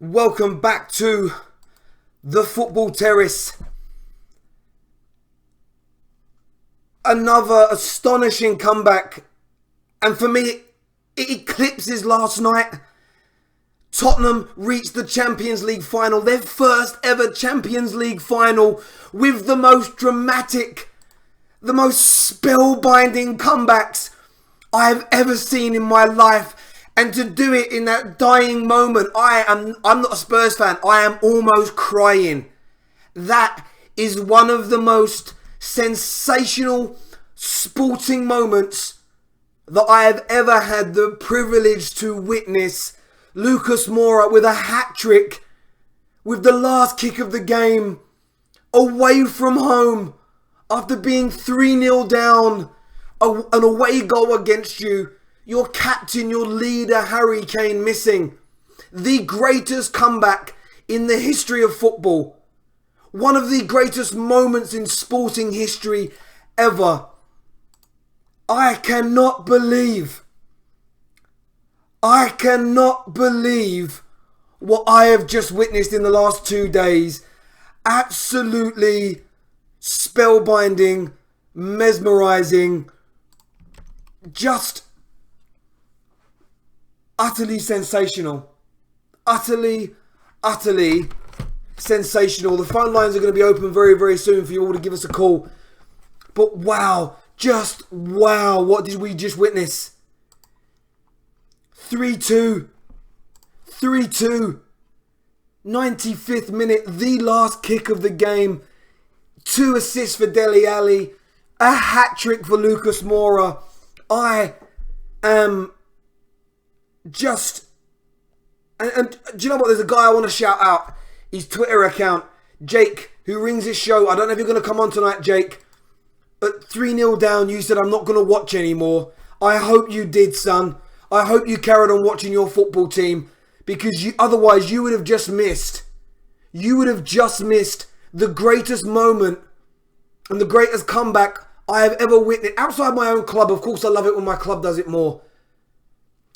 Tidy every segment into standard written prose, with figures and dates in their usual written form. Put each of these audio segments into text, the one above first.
Welcome back to the Football Terrace. Another astonishing comeback. And for me, it eclipses last night. Tottenham reached the Champions League final, their first ever Champions League final, with the most dramatic, the most spellbinding comebacks I have ever seen in my life. And to do it in that dying moment, I'm not a Spurs fan, I am almost crying. That is one of the most sensational sporting moments that I have ever had the privilege to witness. Lucas Moura with a hat-trick, with the last kick of the game, away from home, after being 3-0 down, an away goal against you, your captain, your leader, Harry Kane missing. The greatest comeback in the history of football. One of the greatest moments in sporting history ever. I cannot believe what I have just witnessed in the last 2 days. Absolutely spellbinding, mesmerising, just utterly sensational. Utterly sensational. The phone lines are going to be open very, very soon for you all to give us a call. But wow, just wow, what did we just witness? 3-2. 95th minute, the last kick of the game. 2 assists for Dele Alli. A hat-trick for Lucas Moura. I am just... And do you know what? There's a guy I want to shout out. His Twitter account, Jake, who rings his show. I don't know if you're going to come on tonight, Jake. At 3-0 down, you said, I'm not going to watch anymore. I hope you did, son. I hope you carried on watching your football team, because otherwise you would have just missed. You would have just missed the greatest moment and the greatest comeback I have ever witnessed. Outside my own club, of course I love it when my club does it more.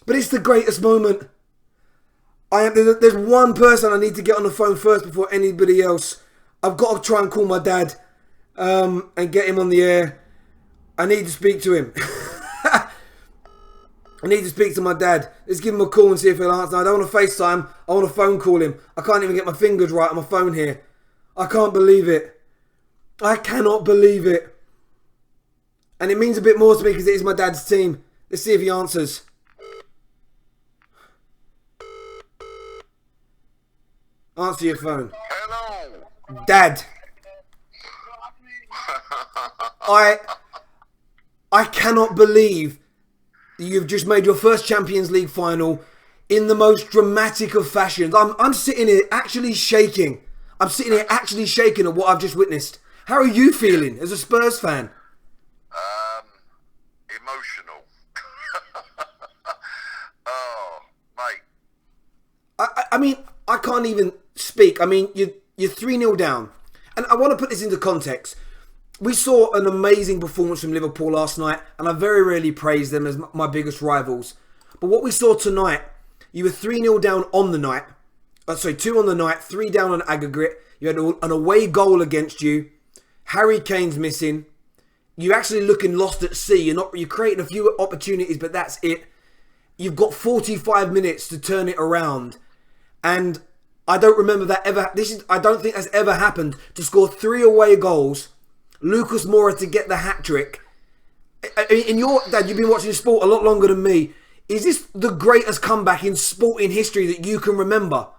But it's the greatest moment. There's one person I need to get on the phone first before anybody else. I've got to try and call my dad and get him on the air. I need to speak to him. I need to speak to my dad. Let's give him a call and see if he'll answer. I don't want to FaceTime. I want to phone call him. I can't even get my fingers right on my phone here. I can't believe it. I cannot believe it. And it means a bit more to me because it is my dad's team. Let's see if he answers. Answer your phone. Hello. Dad. I cannot believe you've just made your first Champions League final in the most dramatic of fashions. I'm sitting here actually shaking. I'm sitting here actually shaking at what I've just witnessed. How are you feeling as a Spurs fan? Emotional. Oh, mate. I mean, I can't even speak. I mean, you're 3-0 down. And I want to put this into context. We saw an amazing performance from Liverpool last night, and I very rarely praise them as my biggest rivals. But what we saw tonight, you were 3-0 down on the night. 2 on the night, 3 down on aggregate. You had an away goal against you. Harry Kane's missing. You're actually looking lost at sea. You're creating a few opportunities, but that's it. You've got 45 minutes to turn it around. And I don't remember that ever. I don't think that's ever happened, to score 3 away goals. Lucas Moura to get the hat-trick. In your dad, you've been watching sport a lot longer than me. Is this the greatest comeback in sporting history that you can remember?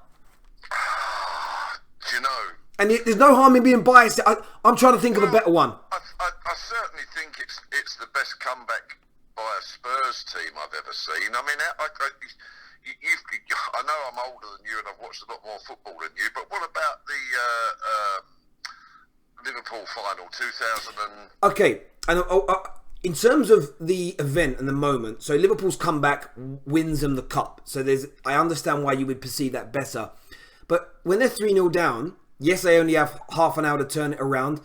Do you know? And there's no harm in being biased. I'm trying to think of a better one. I certainly think it's the best comeback by a Spurs team I've ever seen. I mean, I know I'm older than you and I've watched a lot more football than you, but what about the Liverpool final 2000 and... Okay, and in terms of the event and the moment, so Liverpool's comeback wins them the cup. So I understand why you would perceive that better. But when they're 3-0 down, yes, they only have half an hour to turn it around,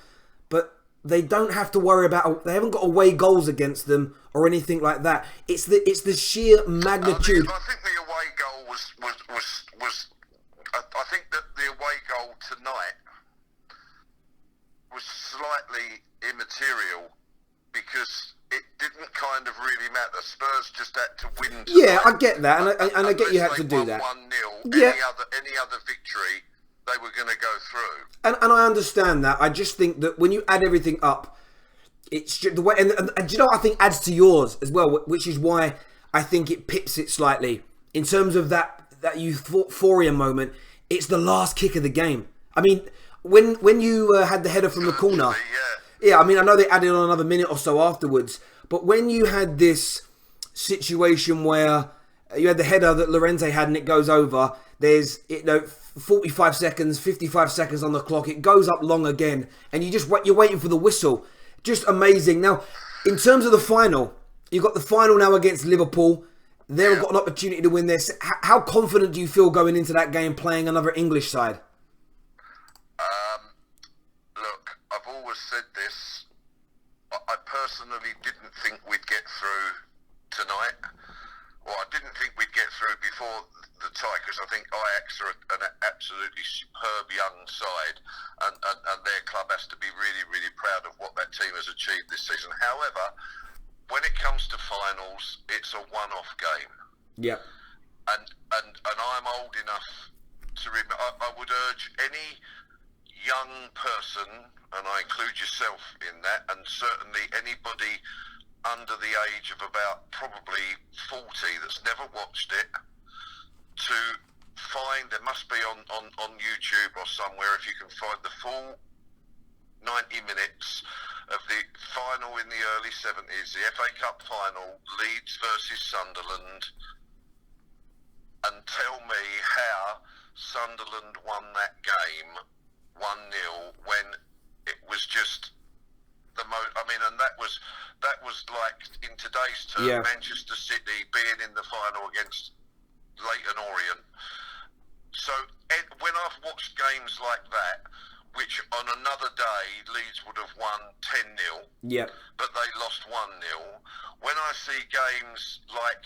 but they don't have to worry about... They haven't got away goals against them or anything like that. It's the sheer magnitude. I think the away goal was I think that the away goal tonight was slightly immaterial because it didn't kind of really matter. Spurs just had to win tonight. Yeah, I get that, and I get you had to do that. 1-0, Yeah. any other victory, they were going to go through. And I understand that. I just think that when you add everything up, it's just the way, and do you know what I think adds to yours as well, which is why I think it pips it slightly in terms of that euphoria moment. It's the last kick of the game. I mean, when you had the header from the corner, yeah. I mean, I know they added on another minute or so afterwards, but when you had this situation where you had the header that Llorente had and it goes over, there's 45 seconds, 55 seconds on the clock. It goes up long again, and you're waiting for the whistle. Just amazing. Now, in terms of the final, you've got the final now against Liverpool. They've got an opportunity to win this. How confident do you feel going into that game playing another English side? Look, I've always said this. I personally didn't think we'd get through tonight. Well, I didn't think we'd get through before the tie, because I think Ajax are an absolutely superb young side, and their club has to be really, really proud of what that team has achieved this season. However, when it comes to finals, it's a one-off game. Yeah. And I'm old enough to remember. I would urge any young person, and I include yourself in that, and certainly anybody under the age of about probably 40 that's never watched it, to find, there must be on YouTube or somewhere, if you can find the full 90 minutes of the final in the early 70s, the FA Cup final, Leeds versus Sunderland, and tell me how Sunderland won that game 1-0 when it was just the most. I mean, and that was like, in today's term, Manchester City being in the final against Leyton Orient. So when I've watched games like that, which on another day Leeds would have won 10-0, but they lost 1-0. When I see games like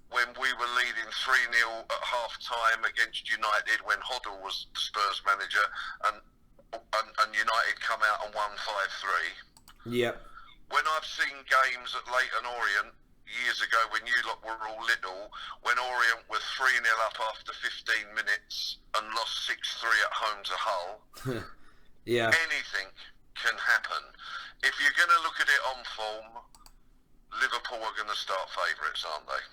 when we were leading 3-0 at half-time against United, when Hoddle was the Spurs manager, and United come out and won 5-3. When I've seen games at Leyton Orient years ago, when you lot were all little, when Orient were 3-0 up after 15 minutes and lost 6-3 at home to Hull, anything can happen. If you're going to look at it on form, Liverpool are going to start favourites, aren't they?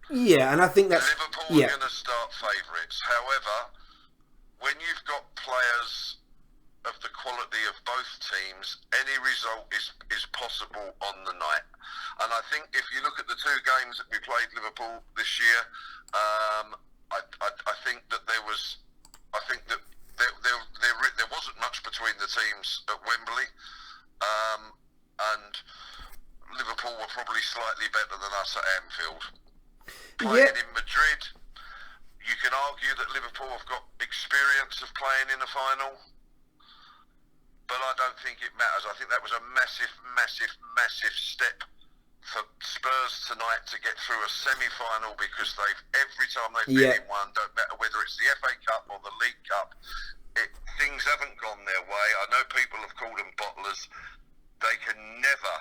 Yeah, and I think that's... Liverpool are going to start favourites. However, when you've got players of the quality of both teams, any result is possible on the night. And I think if you look at the two games that we played Liverpool this year, I think that there wasn't much between the teams at Wembley, and Liverpool were probably slightly better than us at Anfield. Playing in Madrid, you can argue that Liverpool have got experience of playing in a final, but I don't think it matters. I think that was a massive, massive, massive step for Spurs tonight to get through a semi-final, because every time they've been in one, don't matter whether it's the FA Cup or the League Cup, things haven't gone their way. I know people have called them bottlers. They can never,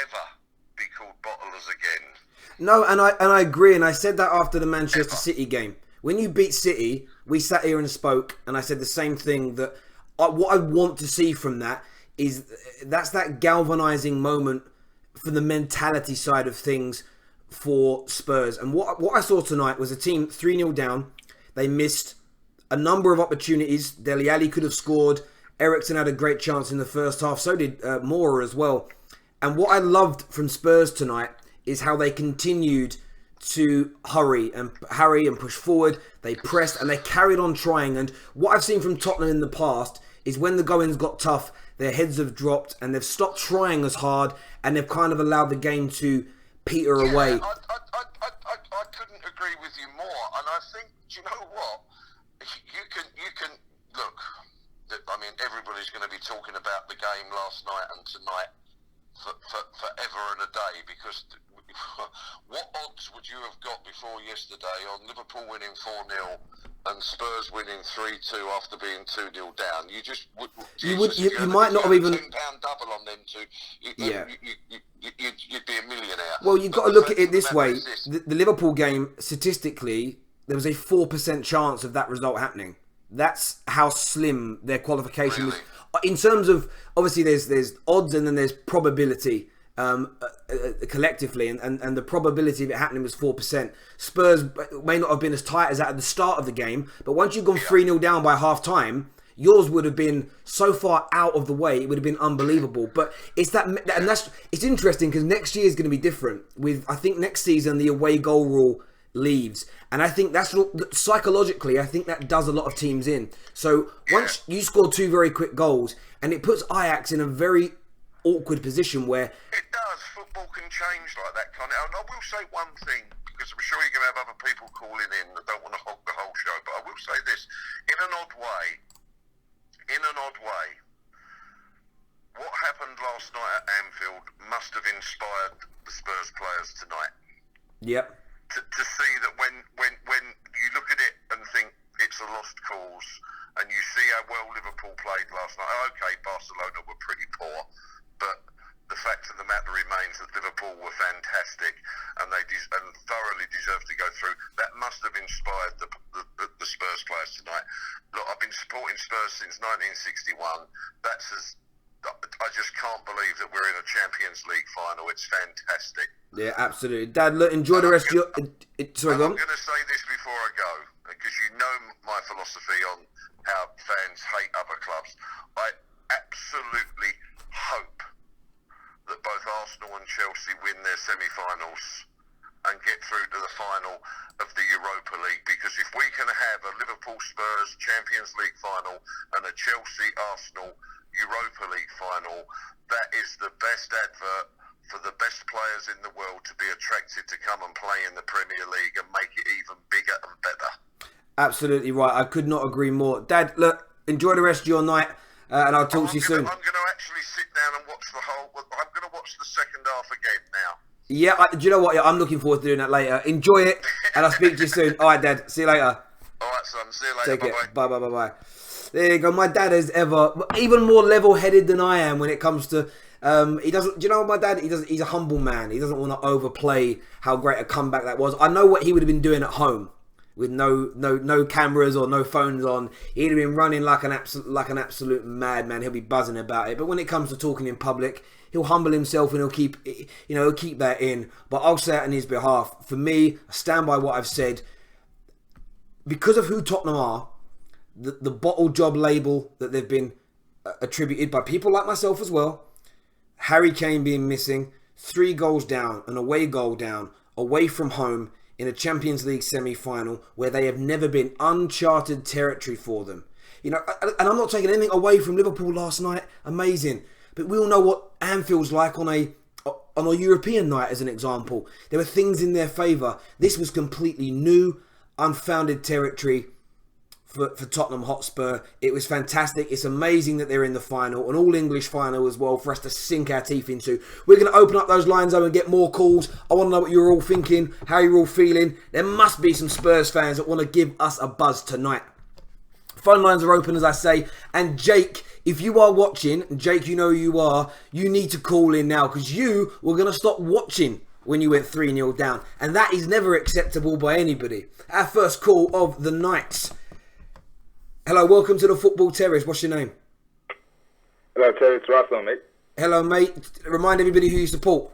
ever be called bottlers again. No, and I agree, and I said that after the Manchester City game. When you beat City, we sat here and spoke, and I said the same thing, that what I want to see from that is that's that galvanising moment for the mentality side of things for Spurs. And what I saw tonight was a team 3-0 down. They missed a number of opportunities. Dele Alli could have scored. Eriksen had a great chance in the first half. So did Moura as well. And what I loved from Spurs tonight is how they continued to hurry and push forward. They pressed and they carried on trying. And what I've seen from Tottenham in the past is when the goings got tough, their heads have dropped and they've stopped trying as hard, and they've kind of allowed the game to peter away. I couldn't agree with you more. And I think, do you know what? You can look. I mean, everybody's going to be talking about the game last night and tonight for forever and a day, because what odds would you have got before yesterday on Liverpool winning 4-0 and Spurs winning 3-2 after being 2-0 down? You just would. You might not have even £10 double on them two. You'd be a millionaire. Well, you've got to look at it this way. The Liverpool game, statistically, there was a 4% chance of that result happening. That's how slim their qualification was. In terms of, obviously, there's odds and then there's probability collectively, and the probability of it happening was 4%. Spurs may not have been as tight as that at the start of the game, but once you've gone 3-0 down by half time, yours would have been so far out of the way, it would have been unbelievable. But it's it's interesting because next year is going to be different. I think next season the away goal rule leaves, and I think that's psychologically, I think that does a lot of teams in. So once you score 2 very quick goals, and it puts Ajax in a very awkward position where it does. Football can change like that, can't it? And I will say one thing, because I'm sure you're going to have other people calling in that don't want to hog the whole show, but I will say this: in an odd way, what happened last night at Anfield must have inspired the Spurs players tonight. Yep. To see that when you look at it and think it's a lost cause, and you see how well Liverpool played last night. Okay, Barcelona were pretty poor, but the fact of the matter remains that Liverpool were fantastic, and they thoroughly deserved to go through. That must have inspired the Spurs players tonight. Look, I've been supporting Spurs since 1961. I just can't believe that we're in a Champions League final. It's fantastic. Yeah, absolutely. Dad, look, enjoy the rest of your... Sorry, go on. I'm going to say this before I go, because you know my philosophy on how fans hate other clubs. I absolutely hope that both Arsenal and Chelsea win their semi-finals and get through to the final of the Europa League, because if we can have a Liverpool-Spurs Champions League final and a Chelsea-Arsenal Europa League final, that is the best advert for the best players in the world to be attracted to come and play in the Premier League and make it even bigger and better. Absolutely right. I could not agree more. Dad, look, enjoy the rest of your night, and I'll talk to you soon. I'm going to actually sit down and watch I'm going to watch the second half again now. Yeah, do you know what? Yeah, I'm looking forward to doing that later. Enjoy it, and I'll speak to you soon. All right, Dad. See you later. All right, son. See you later. Take it. Bye. There you go. My dad is even more level-headed than I am when it comes to. He doesn't. Do you know what my dad? He's a humble man. He doesn't want to overplay how great a comeback that was. I know what he would have been doing at home with no cameras or no phones on. He'd have been running like an absolute madman. He'll be buzzing about it. But when it comes to talking in public, he'll humble himself and he'll keep that in. But I'll say it on his behalf. For me, I stand by what I've said. Because of who Tottenham are, the bottle job label that they've been attributed by people like myself as well. Harry Kane being missing, 3 goals down, an away goal down, away from home in a Champions League semi-final where they have never been, uncharted territory for them. You know, and I'm not taking anything away from Liverpool last night. Amazing. But we all know what Anfield's like on a European night, as an example. There were things in their favour. This was completely new, unfounded territory for Tottenham Hotspur. It was fantastic. It's amazing that they're in the final, an all-English final as well, for us to sink our teeth into. We're going to open up those lines though and get more calls. I want to know what you're all thinking, how you're all feeling. There must be some Spurs fans that want to give us a buzz tonight. Phone lines are open, as I say. And Jake, if you are watching, Jake, you know who you are, you need to call in now, because you were going to stop watching when you went 3-0 down. And that is never acceptable by anybody. Our first call of the night. Hello, welcome to the Football Terrace. What's your name? Hello, Terry. It's Russell, mate. Hello, mate. Remind everybody who you support.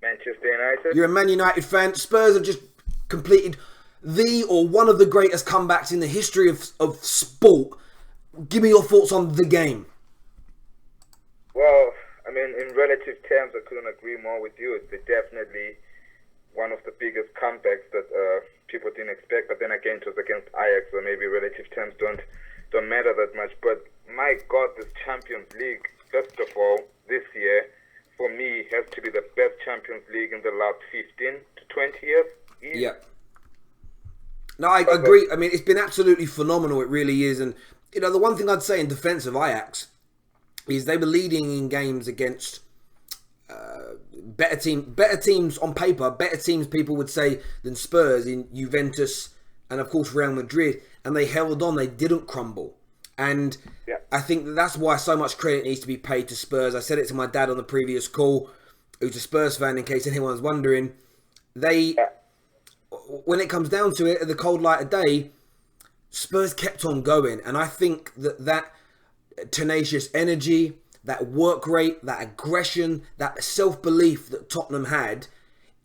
Manchester United. You're a Man United fan. Spurs have just completed one of the greatest comebacks in the history of sport. Give me your thoughts on the game. Well, I mean, in relative terms, I couldn't agree more with you. It's definitely one of the biggest comebacks that people didn't expect. But then again, it was against Ajax, so maybe relative terms don't matter that much. But my God, this Champions League, first of all, this year, for me, has to be the best Champions League in the last 15 to 20 years. Easy. Yeah. No, I agree. I mean, it's been absolutely phenomenal. It really is. And, you know, the one thing I'd say in defence of Ajax is they were leading in games against better teams on paper, better teams people would say than Spurs in Juventus and of course Real Madrid, and they held on. They didn't crumble, and I think that's why so much credit needs to be paid to Spurs. I said it to my dad on the previous call, who's a Spurs fan, in case anyone's wondering. When it comes down to it, at the cold light of day, Spurs kept on going, and I think that tenacious energy, that work rate, that aggression, that self-belief that Tottenham had,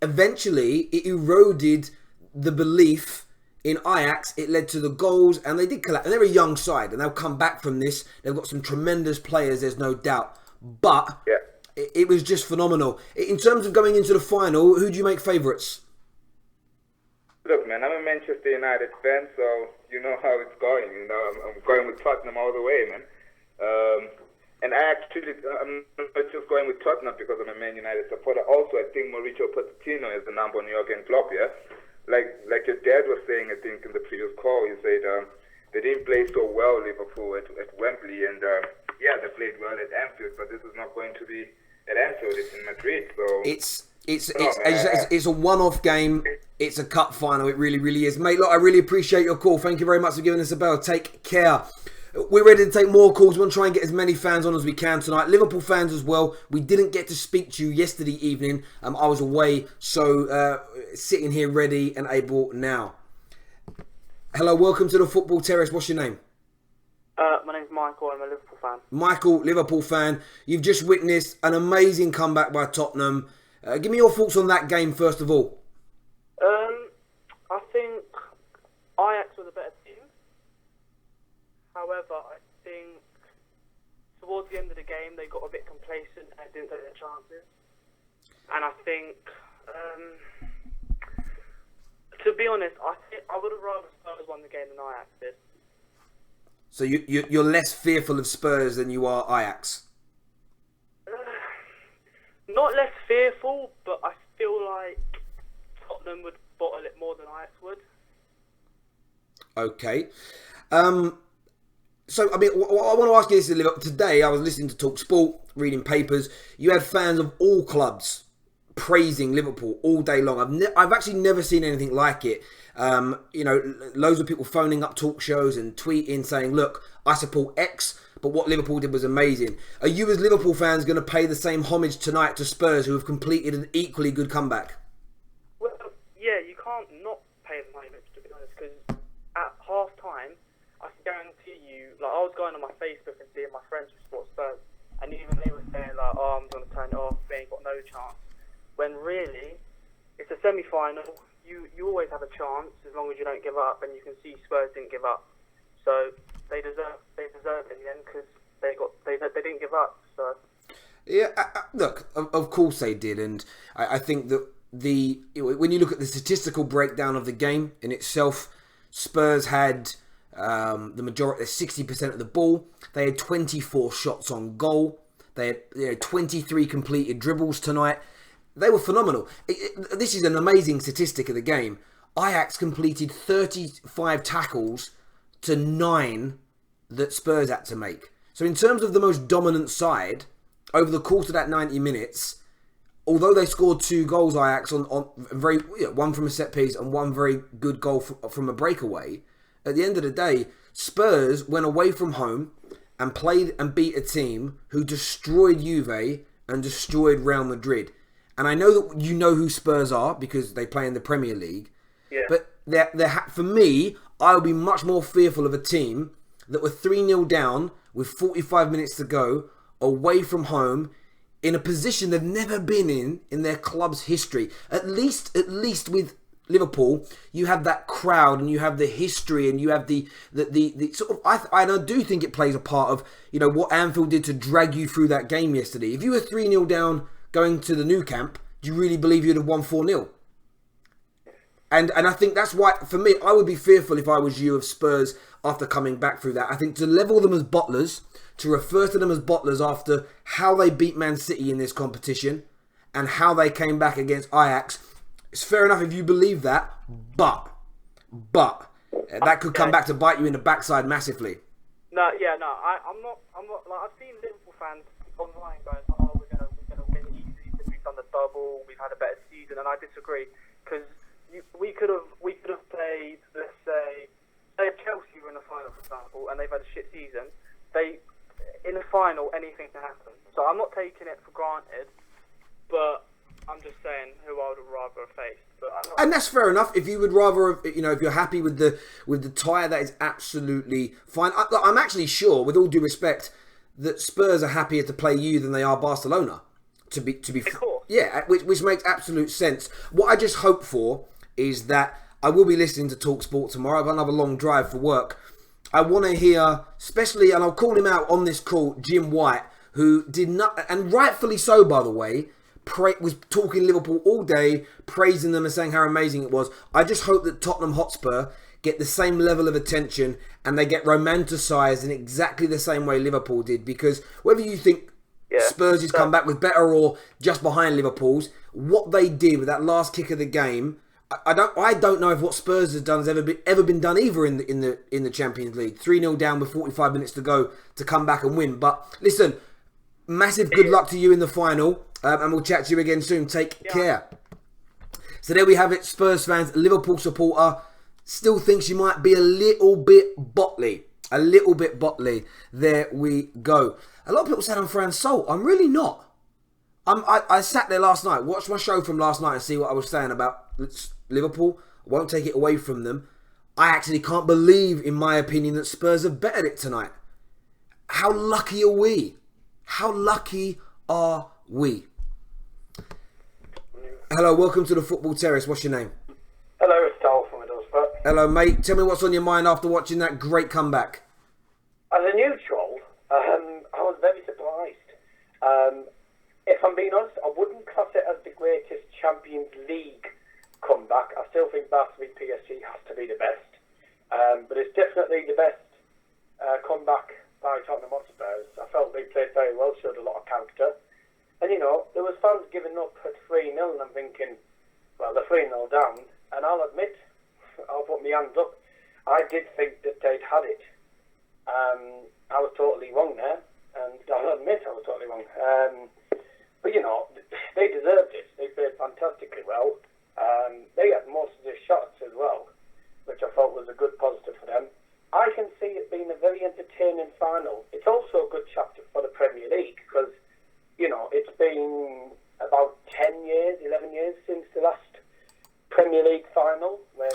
eventually it eroded the belief in Ajax. It led to the goals, and they did collapse. And they're a young side, and they'll come back from this. They've got some tremendous players, there's no doubt. But it was just phenomenal. In terms of going into the final, who do you make favourites? Look, man, I'm a Manchester United fan, so you know how it's going. You know, I'm going with Tottenham all the way, man. And I'm not just going with Tottenham because I'm a Man United supporter. Also, I think Mauricio Pochettino is the number on Jurgen Klopp, yeah? Like your dad was saying, I think, in the previous call, he said they didn't play so well, Liverpool, at Wembley. And, they played well at Anfield, but this is not going to be at Anfield. It's in Madrid, so... It's a one-off game. It's a cup final. It really, really is. Mate, look, I really appreciate your call. Thank you very much for giving us a bell. Take care. We're ready to take more calls. We want to try and get as many fans on as we can tonight. Liverpool fans as well. We didn't get to speak to you yesterday evening. I was away, so sitting here ready and able now. Hello, welcome to the Football Terrace. What's your name? My name's Michael. I'm a Liverpool fan. Michael, Liverpool fan. You've just witnessed an amazing comeback by Tottenham. Give me your thoughts on that game, first of all. I think Ajax were the better team. However, I think towards the end of the game, they got a bit complacent and didn't take their chances. And I think, to be honest, I would have rather Spurs won the game than Ajax did. So you're less fearful of Spurs than you are Ajax? Not less fearful, but I feel like Tottenham would bottle it more than Ajax would. Okay. So, I mean, I want to ask you this. Today, I was listening to Talk Sport, reading papers. You had fans of all clubs praising Liverpool all day long. I've actually never seen anything like it. Loads of people phoning up talk shows and tweeting saying, look, I support X, but what Liverpool did was amazing. Are you as Liverpool fans going to pay the same homage tonight to Spurs, who have completed an equally good comeback? Well, yeah, you can't not pay them homage, to be honest, because at half-time, I can guarantee you, like, I was going on my Facebook and seeing my friends who support Spurs, and even they were saying, like, I'm going to turn it off, we ain't got no chance. When really, it's a semi-final, you always have a chance, as long as you don't give up, and you can see Spurs didn't give up. So they deserve it in the end because they didn't give up. So yeah, look, of course they did, and I think that when you look at the statistical breakdown of the game in itself, Spurs had the majority, 60% of the ball. They had 24 shots on goal. They had 23 completed dribbles tonight. They were phenomenal. This is an amazing statistic of the game. Ajax completed 35 tackles to 9 that Spurs had to make. So in terms of the most dominant side, over the course of that 90 minutes, although they scored 2 goals, Ajax, on one from a set piece and one very good goal from a breakaway, at the end of the day, Spurs went away from home and played and beat a team who destroyed Juve and destroyed Real Madrid. And I know that you know who Spurs are because they play in the Premier League. yeah. But for me, I would be much more fearful of a team that were 3-0 down with 45 minutes to go, away from home, in a position they've never been in their club's history. At least with Liverpool, you have that crowd and you have the history and you have the sort of. I do think it plays a part of what Anfield did to drag you through that game yesterday. If you were 3-0 down going to the new camp, do you really believe you'd have won 4-0? And I think that's why, for me, I would be fearful if I was you of Spurs after coming back through that. I think to level them as bottlers, to refer to them as bottlers after how they beat Man City in this competition and how they came back against Ajax, it's fair enough if you believe that, but that could come back to bite you in the backside massively. I'm not like, I've seen Liverpool fans online going, oh, we're gonna win easy because we've done the bubble, we've had a better season, and I disagree because we could have played, let's say if Chelsea were in the final, for example, and they've had a shit season. In the final, anything can happen. So I'm not taking it for granted, but I'm just saying who I would rather have faced. And that's fair enough. If you would rather, if you're happy with the tie, that is absolutely fine. I'm actually sure, with all due respect, that Spurs are happier to play you than they are Barcelona. To be, of course. Yeah, which makes absolute sense. What I just hope for is that I will be listening to TalkSport tomorrow. I've got another long drive for work. I want to hear, especially, and I'll call him out on this call, Jim White, who did not, and rightfully so, by the way, was talking Liverpool all day, praising them and saying how amazing it was. I just hope that Tottenham Hotspur get the same level of attention and they get romanticised in exactly the same way Liverpool did. Because whether you think Spurs' come back with better or just behind Liverpool's, what they did with that last kick of the game, I don't know if what Spurs has done has ever been done either in the Champions League. 3-0 down with 45 minutes to go to come back and win. But listen, massive good luck to you in the final, and we'll chat to you again soon. Take care. So there we have it, Spurs fans. Liverpool supporter still thinks you might be a little bit Botley. A little bit Botley. There we go. A lot of people said I'm Fran Salt. I'm really not. I sat there last night, watched my show from last night and see what I was saying about Liverpool. I won't take it away from them. I actually can't believe, in my opinion, that Spurs have bettered it tonight. How lucky are we? How lucky are we? Hello, welcome to the Football Terrace. What's your name? Hello, it's Dal from Middlesbrough. Hello, mate. Tell me what's on your mind after watching that great comeback. As a neutral, I was very surprised. If I'm being honest, I wouldn't class it as the greatest Champions League comeback. I still think Barca v PSG has to be the best. But it's definitely the best comeback by Tottenham Hotspurs. I felt they played very well, showed a lot of character. And, there was fans giving up at 3-0, and I'm thinking, well, they're 3-0 down. And I'll admit, I'll put my hands up, I did think that they'd had it. I was totally wrong there, and I'll admit I was totally wrong. But, they deserved it. They played fantastically well. They had most of their shots as well, which I thought was a good positive for them. I can see it being a very entertaining final. It's also a good chapter for the Premier League because, it's been about 10 years, 11 years since the last Premier League final. Where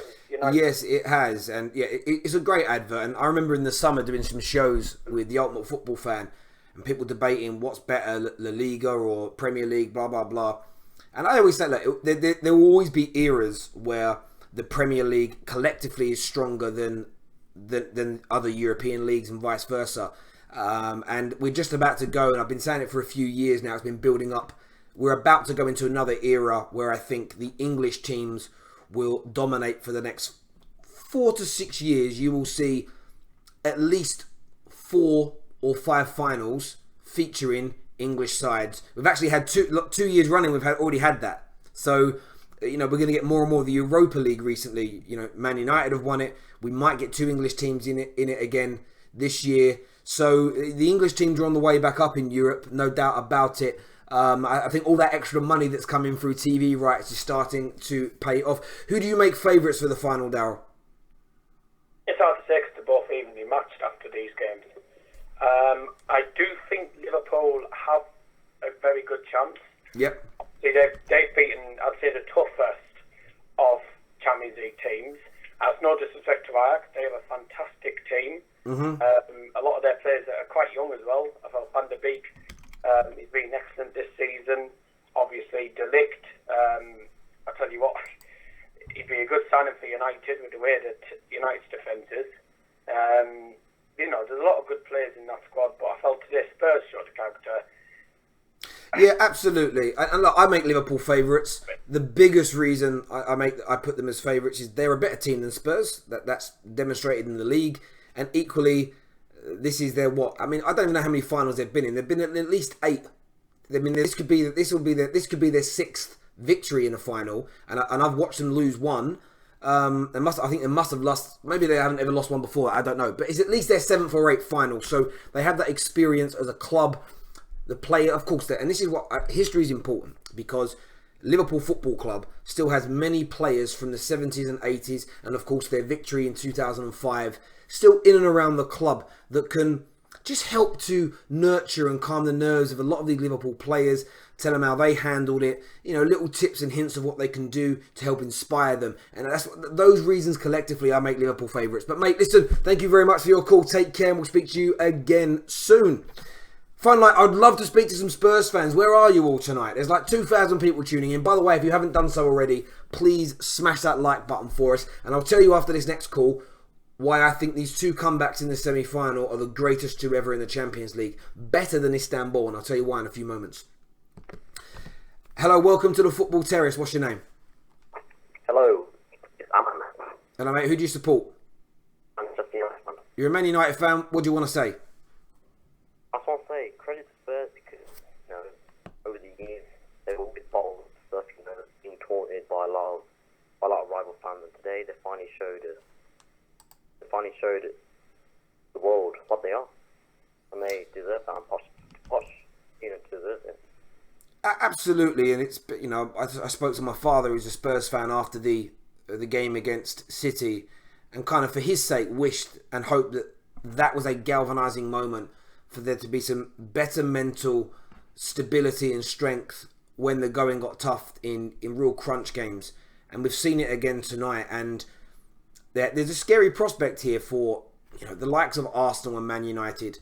Yes, it has. And yeah, it's a great advert. And I remember in the summer doing some shows with the Ultimate Football Fan and people debating what's better, La Liga or Premier League, blah, blah, blah. And I always say that there will always be eras where the Premier League collectively is stronger than other European leagues and vice versa. And we're just about to go, and I've been saying it for a few years now, it's been building up. We're about to go into another era where I think the English teams will dominate for the next 4 to 6 years. You will see at least 4 or 5 finals featuring English sides. We've actually had 2 years running, we've already had that. So, we're going to get more and more of the Europa League recently. Man United have won it. We might get 2 English teams in it again this year. So the English teams are on the way back up in Europe, no doubt about it. I think all that extra money that's coming through TV rights is starting to pay off. Who do you make favourites for the final, Darryl? It's hard to say because they're both evenly matched after these games. I do think Liverpool have a very good chance. Yep. They've beaten, I'd say, the toughest of Champions League teams. That's no disrespect to Ajax. They have a fantastic team. Mm-hmm. A lot of their players are quite young as well. I felt Van der Beek, he's been excellent this season. Obviously, De Ligt. I tell you what, he'd be a good signing for United with the way that United's defence is. There's a lot of good players in that squad, but I felt today Spurs showed the character. Yeah, absolutely. And look, I make Liverpool favourites. The biggest reason I put them as favourites is they're a better team than Spurs. That's demonstrated in the league. And equally, this is their what? I mean, I don't even know how many finals they've been in. They've been in at least 8. I mean, this could be their 6th victory in a final. And I've watched them lose 1. I think they must have lost. Maybe they haven't ever lost one before. I don't know. But it's at least their 7th or 8th final. So they have that experience as a club. the player, of course, and this is what history is important, because Liverpool Football Club still has many players from the 70s and 80s, and of course their victory in 2005, still in and around the club, that can just help to nurture and calm the nerves of a lot of these Liverpool players, tell them how they handled it, little tips and hints of what they can do to help inspire them. And that's those reasons collectively I make Liverpool favourites. But mate, listen, thank you very much for your call. Take care, and we'll speak to you again soon. Finally, I'd love to speak to some Spurs fans. Where are you all tonight? There's like 2,000 people tuning in. By the way, if you haven't done so already, please smash that like button for us. And I'll tell you after this next call why I think these two comebacks in the semi-final are the greatest two ever in the Champions League. Better than Istanbul, and I'll tell you why in a few moments. Hello, welcome to the Football Terrace. What's your name? Hello, it's Aman. Hello, mate. Who do you support? I'm just the United fan. You're a Man United fan. What do you want to say? I just want to say credit to Spurs because, over the years they've all been bottled stuff, being taunted by a lot of rival fans, and today they finally showed the world what they are, and they deserve that. And Poch, deserves it. Absolutely, and it's I spoke to my father, who's a Spurs fan, after the game against City, and kind of for his sake wished and hoped that was a galvanising moment for there to be some better mental stability and strength when the going got tough in real crunch games. And we've seen it again tonight, and there's a scary prospect here for the likes of Arsenal and Man United.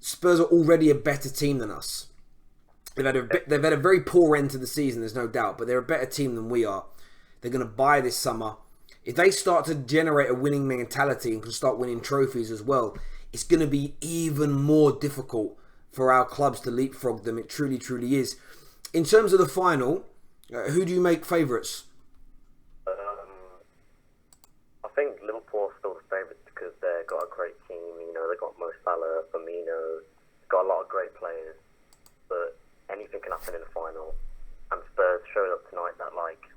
Spurs are already a better team than us. They've had a very poor end to the season, there's no doubt, but they're a better team than we are. They're going to buy this summer. If they start to generate a winning mentality and can start winning trophies as well, it's going to be even more difficult for our clubs to leapfrog them. It truly, truly is. In terms of the final, who do you make favourites? I think Liverpool are still the favourites because they've got a great team. They've got Mo Salah, Firmino, got a lot of great players. But anything can happen in the final. And Spurs showed up tonight that,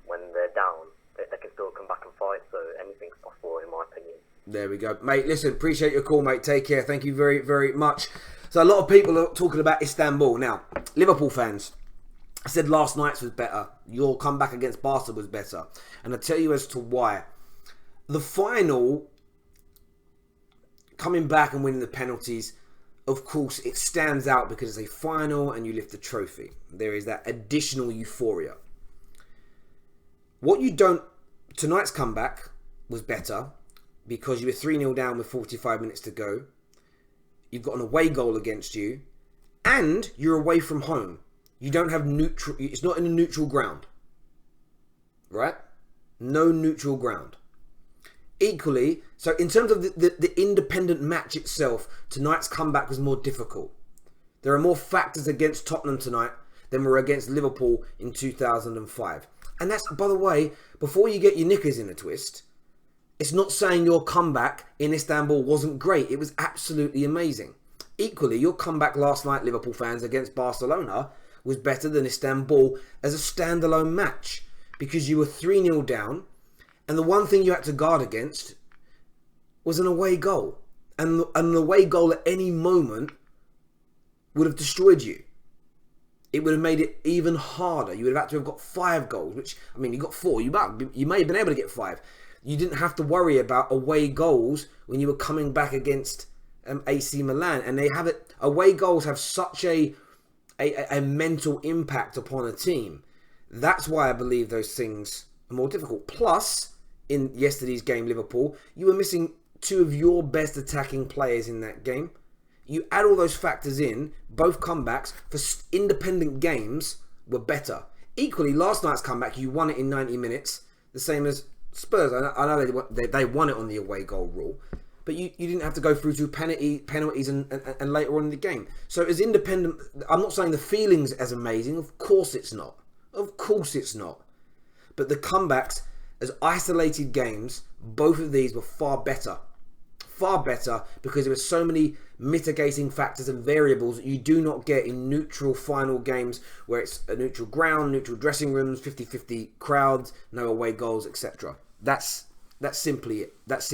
when they're down, they can still come back and fight. So anything's possible, in my opinion. There we go. Mate, listen, appreciate your call, mate. Take care. Thank you very, very much. So a lot of people are talking about Istanbul. Now, Liverpool fans, I said last night's was better. Your comeback against Barca was better. And I'll tell you as to why. The final, coming back and winning the penalties, of course, it stands out because it's a final and you lift the trophy. There is that additional euphoria. Tonight's comeback was better because you were 3-0 down with 45 minutes to go. You've got an away goal against you, and you're away from home. You don't have neutral. It's not in a neutral ground, right? No neutral ground. Equally, so in terms of the independent match itself, tonight's comeback was more difficult. There are more factors against Tottenham tonight than were against Liverpool in 2005. And that's, by the way, before you get your knickers in a twist, it's not saying your comeback in Istanbul wasn't great. It was absolutely amazing. Equally, your comeback last night, Liverpool fans, against Barcelona was better than Istanbul as a standalone match because you were 3-0 down, and the one thing you had to guard against was an away goal. And an away goal at any moment would have destroyed you. It would have made it even harder. You would have had to have got 5 goals, which, you got 4. You may have been able to get 5. You didn't have to worry about away goals when you were coming back against AC Milan. And they have it. Away goals have such a mental impact upon a team. That's why I believe those things are more difficult. Plus, in yesterday's game, Liverpool, you were missing 2 of your best attacking players in that game. You add all those factors in, both comebacks for independent games were better. Equally, last night's comeback, you won it in 90 minutes, the same as Spurs. I know they won it on the away goal rule, but you didn't have to go through to penalties and later on in the game. So as independent, I'm not saying the feeling's as amazing. Of course it's not. Of course it's not. But the comebacks, as isolated games, both of these were far better. Far better because there were so many mitigating factors and variables that you do not get in neutral final games where it's a neutral ground, neutral dressing rooms, 50-50 crowds, no away goals, etc. That's simply it. Let's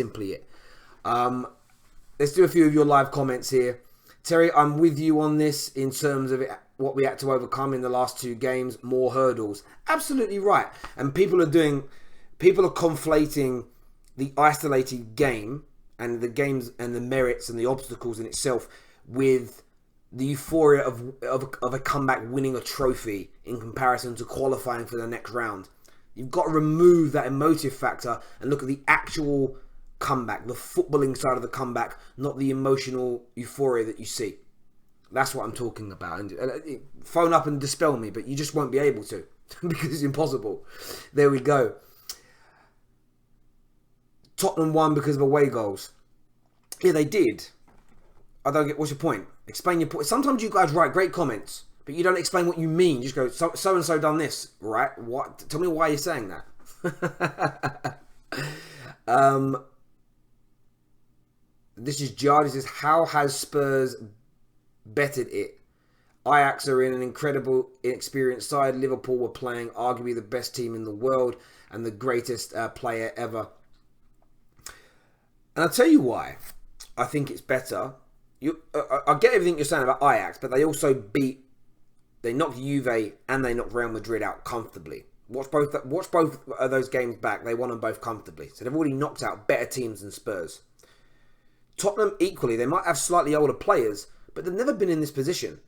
do a few of your live comments here. Terry, I'm with you on this in terms of what we had to overcome in the last 2 games, more hurdles. Absolutely right. And people are conflating the isolated game and the games and the merits and the obstacles in itself with the euphoria of a comeback winning a trophy in comparison to qualifying for the next round. You've got to remove that emotive factor and look at the actual comeback, the footballing side of the comeback, not the emotional euphoria that you see. That's what I'm talking about. And phone up and dispel me, but you just won't be able to because it's impossible. There we go. Tottenham won because of away goals. Yeah, they did. I don't get. What's your point? Explain your point. Sometimes you guys write great comments, but you don't explain what you mean. You just go, so and so done this, right? What? Tell me why you're saying that. This is Jard. He says, how has Spurs bettered it? Ajax are in an incredible, inexperienced side. Liverpool were playing arguably the best team in the world and the greatest player ever. And I'll tell you why I think it's better. I get everything you're saying about Ajax, but they also they knocked Juve and they knocked Real Madrid out comfortably. Watch both of those games back. They won them both comfortably. So they've already knocked out better teams than Spurs. Tottenham, equally, they might have slightly older players, but they've never been in this position,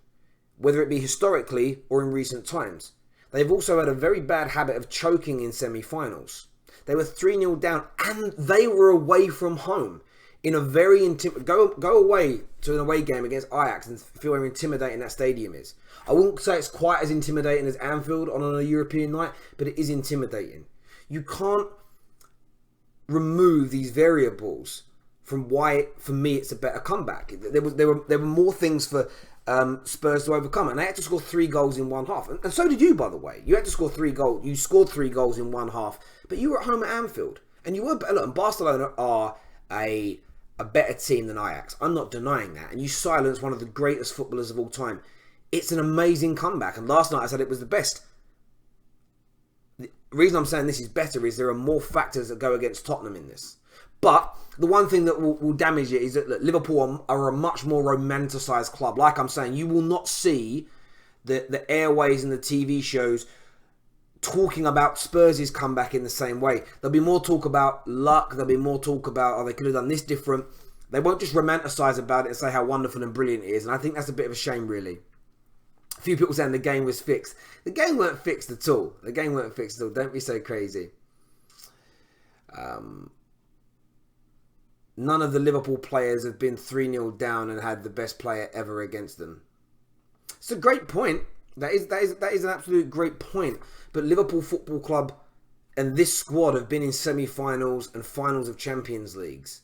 whether it be historically or in recent times. They've also had a very bad habit of choking in semi-finals. They were 3-0 down, and they were away from home in a very go away to an away game against Ajax and feel how intimidating that stadium is. I wouldn't say it's quite as intimidating as Anfield on a European night, but it is intimidating. You can't remove these variables from why, for me, it's a better comeback. There were more things for Spurs to overcome, and they had to score 3 goals in one half, and so did you, by the way. You had to score 3 goals. You scored 3 goals in one half, but you were at home at Anfield, and you were. Look, and Barcelona are a better team than Ajax. I'm not denying that, and you silenced one of the greatest footballers of all time. It's an amazing comeback, and last night I said it was the best. The reason I'm saying this is better is there are more factors that go against Tottenham in this. But the one thing that will damage it is that Liverpool are a much more romanticised club. Like I'm saying, you will not see the airways and the TV shows talking about Spurs' comeback in the same way. There'll be more talk about luck. There'll be more talk about, oh, they could have done this different. They won't just romanticise about it and say how wonderful and brilliant it is. And I think that's a bit of a shame, really. A few people saying the game was fixed. The game weren't fixed at all. The game weren't fixed at all. Don't be so crazy. None of the Liverpool players have been 3-0 down and had the best player ever against them. It's a great point. That is an absolute great point. But Liverpool Football Club and this squad have been in semi-finals and finals of Champions Leagues.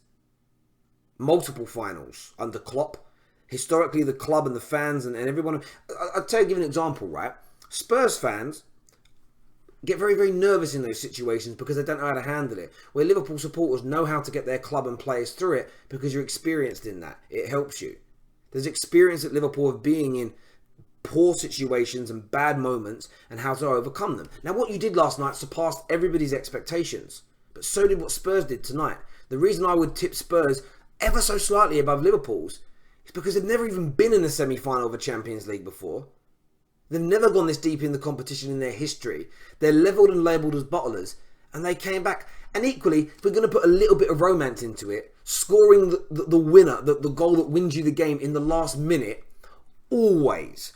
Multiple finals under Klopp. Historically, the club and the fans and everyone... I'll give you an example, right? Spurs fans get very, very nervous in those situations because they don't know how to handle it. Where Liverpool supporters know how to get their club and players through it because you're experienced in that. It helps you. There's experience at Liverpool of being in poor situations and bad moments and how to overcome them. Now, what you did last night surpassed everybody's expectations. But so did what Spurs did tonight. The reason I would tip Spurs ever so slightly above Liverpool's is because they've never even been in a semi-final of a Champions League before. They've never gone this deep in the competition in their history. They're levelled and labelled as bottlers. And they came back. And equally, if we're going to put a little bit of romance into it, scoring the winner, the goal that wins you the game in the last minute, always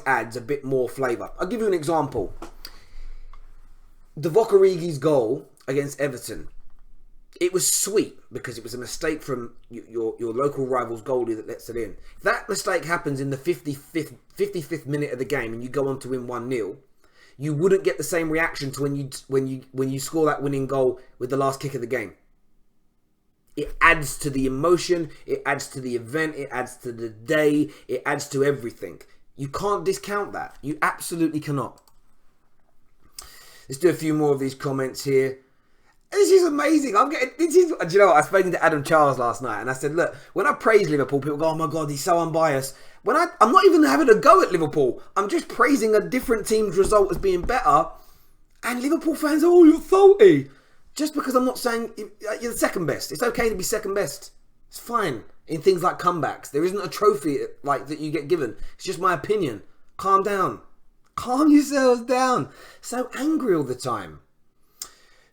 adds a bit more flavour. I'll give you an example. Divock Origi's goal against Everton. It was sweet because it was a mistake from your local rival's goalie that lets it in. If that mistake happens in the 55th minute of the game and you go on to win 1-0, you wouldn't get the same reaction to when you score that winning goal with the last kick of the game. It adds to the emotion, it adds to the event, it adds to the day, it adds to everything. You can't discount that. You absolutely cannot. Let's do a few more of these comments here. This is amazing. Do you know what? I was speaking to Adam Charles last night and I said, look, when I praise Liverpool, people go, oh my God, he's so unbiased. I'm not even having a go at Liverpool. I'm just praising a different team's result as being better. And Liverpool fans, oh, you're salty. Just because I'm not saying you're the second best. It's okay to be second best. It's fine. in things like comebacks. There isn't a trophy like that you get given. It's just my opinion. Calm down. Calm yourselves down. So angry all the time.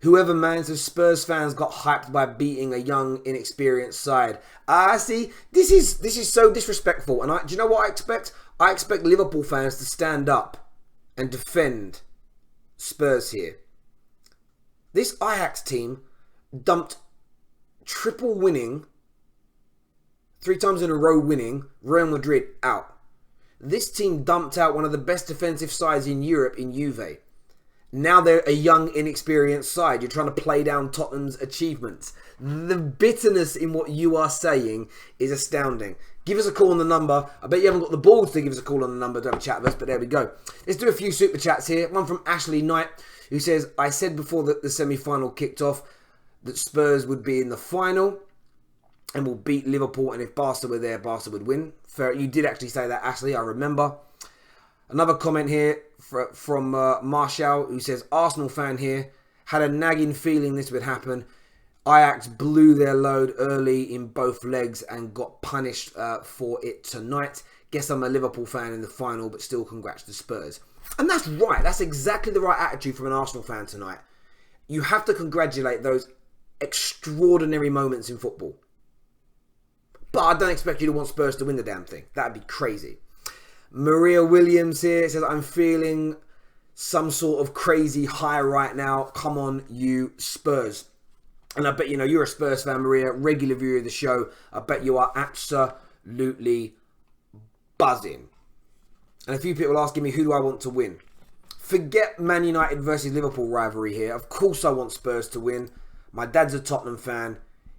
Whoever man says Spurs fans got hyped by beating a young, inexperienced side. See, this is so disrespectful. And do you know what I expect? I expect Liverpool fans to stand up and defend Spurs here. This Ajax team dumped triple winning, 3 times in a row winning, Real Madrid out. This team dumped out one of the best defensive sides in Europe in Juve. Now they're a young, inexperienced side. You're trying to play down Tottenham's achievements. The bitterness in what you are saying is astounding. Give us a call on the number. I bet you haven't got the balls to give us a call on the number to have a chat with us, but there we go. Let's do a few super chats here. One from Ashley Knight, who says, I said before that the semi-final kicked off that Spurs would be in the final and will beat Liverpool, and if Barca were there, Barca would win. Fair. You did actually say that, Ashley, I remember. Another comment here from Marshall, who says, Arsenal fan here, had a nagging feeling this would happen. Ajax blew their load early in both legs and got punished for it tonight. Guess I'm a Liverpool fan in the final, but still congrats to Spurs. And that's right. That's exactly the right attitude from an Arsenal fan tonight. You have to congratulate those extraordinary moments in football. But I don't expect you to want Spurs to win the damn thing. That'd be crazy. Maria Williams here says, I'm feeling some sort of crazy high right now. Come on, you Spurs. And I bet you know you're a Spurs fan, Maria, regular viewer of the show. I bet you are absolutely buzzing. And a few people asking me, who do I want to win? Forget Man United versus Liverpool rivalry here. Of course I want Spurs to win. My dad's a Tottenham fan.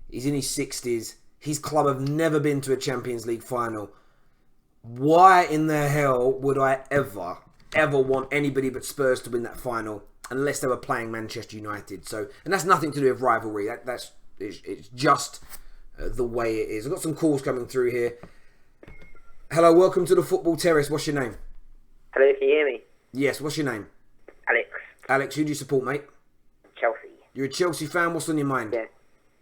He's in his 60s. His club have never been to a Champions League final. Why in the hell would I ever want anybody but Spurs to win that final unless they were playing Manchester United? So, and that's nothing to do with rivalry. It's just the way it is. I've got some calls coming through here. Hello, welcome to the Football Terrace. What's your name? Hello, can you hear me? Yes, what's your name? Alex. Alex, who do you support, mate? Chelsea. You're a Chelsea fan. What's on your mind? Yeah.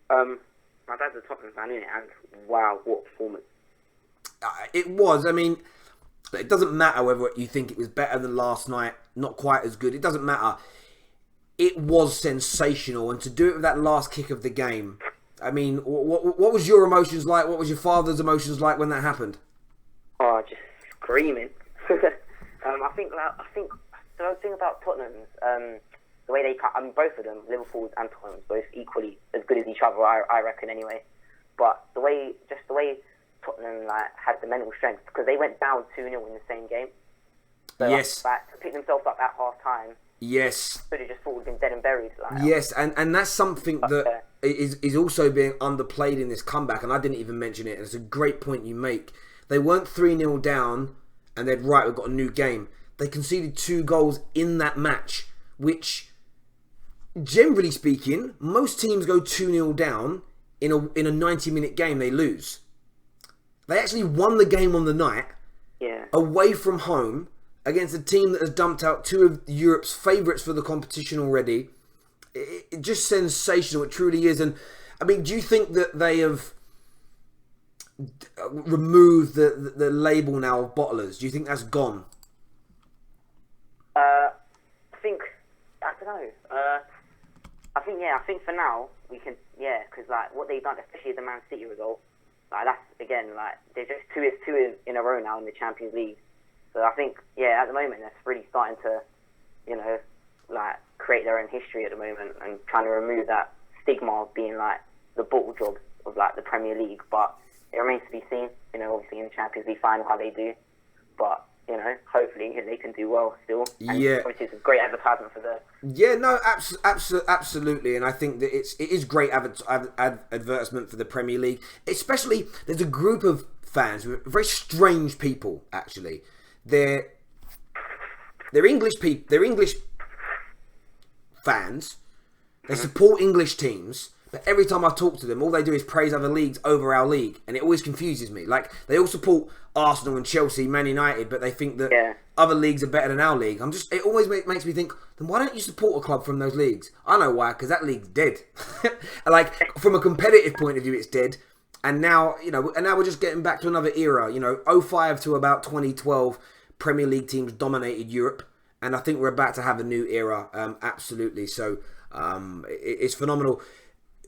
My dad's a Tottenham fan, isn't it? And wow, what performance. It was. I mean, it doesn't matter whether you think it was better than last night, not quite as good. It doesn't matter. It was sensational. And to do it with that last kick of the game, I mean, what was your emotions like? What was your father's emotions like when that happened? Oh, just screaming. I think the thing about Tottenham's, the way they, both of them, Liverpool's and Tottenham's, both equally as good as each other, I reckon anyway. But the way Tottenham had the mental strength, because they went down 2-0 in the same game. So, yes. To pick themselves up at half time. Yes. Could have just thought we'd been dead and buried. Yes, and that's something that is also being underplayed in this comeback, and I didn't even mention it, and it's a great point you make. They weren't 3-0 down, and they're right, we've got a new game. They conceded 2 goals in that match, which, generally speaking, most teams go 2-0 down in a 90-minute game, they lose. They actually won the game on the night, away from home, against a team that has dumped out 2 of Europe's favourites for the competition already. It's just sensational, it truly is. And, I mean, do you think that they have removed the label now of bottlers? Do you think that's gone? I think for now we can, because what they've done, especially the Man City result, that's again they're just two in a row now in the Champions League. So I think at the moment that's really starting to, create their own history at the moment and trying to remove that stigma of being the bottle job of the Premier League. But it remains to be seen, obviously in the Champions League final how they do. But hopefully they can do well still. And obviously it's a great advertisement for the... Yeah, no, absolutely. And I think that it is great advertisement for the Premier League. Especially, there's a group of fans, very strange people, actually. They're English people. They're English fans. They support English teams. But every time I talk to them, all they do is praise other leagues over our league. And it always confuses me. They all support Arsenal and Chelsea, Man United, but they think that other leagues are better than our league. It always makes me think, then why don't you support a club from those leagues? I know why, because that league's dead. From a competitive point of view, it's dead. And now, we're just getting back to another era. 05 to about 2012, Premier League teams dominated Europe. And I think we're about to have a new era, absolutely. So it's phenomenal.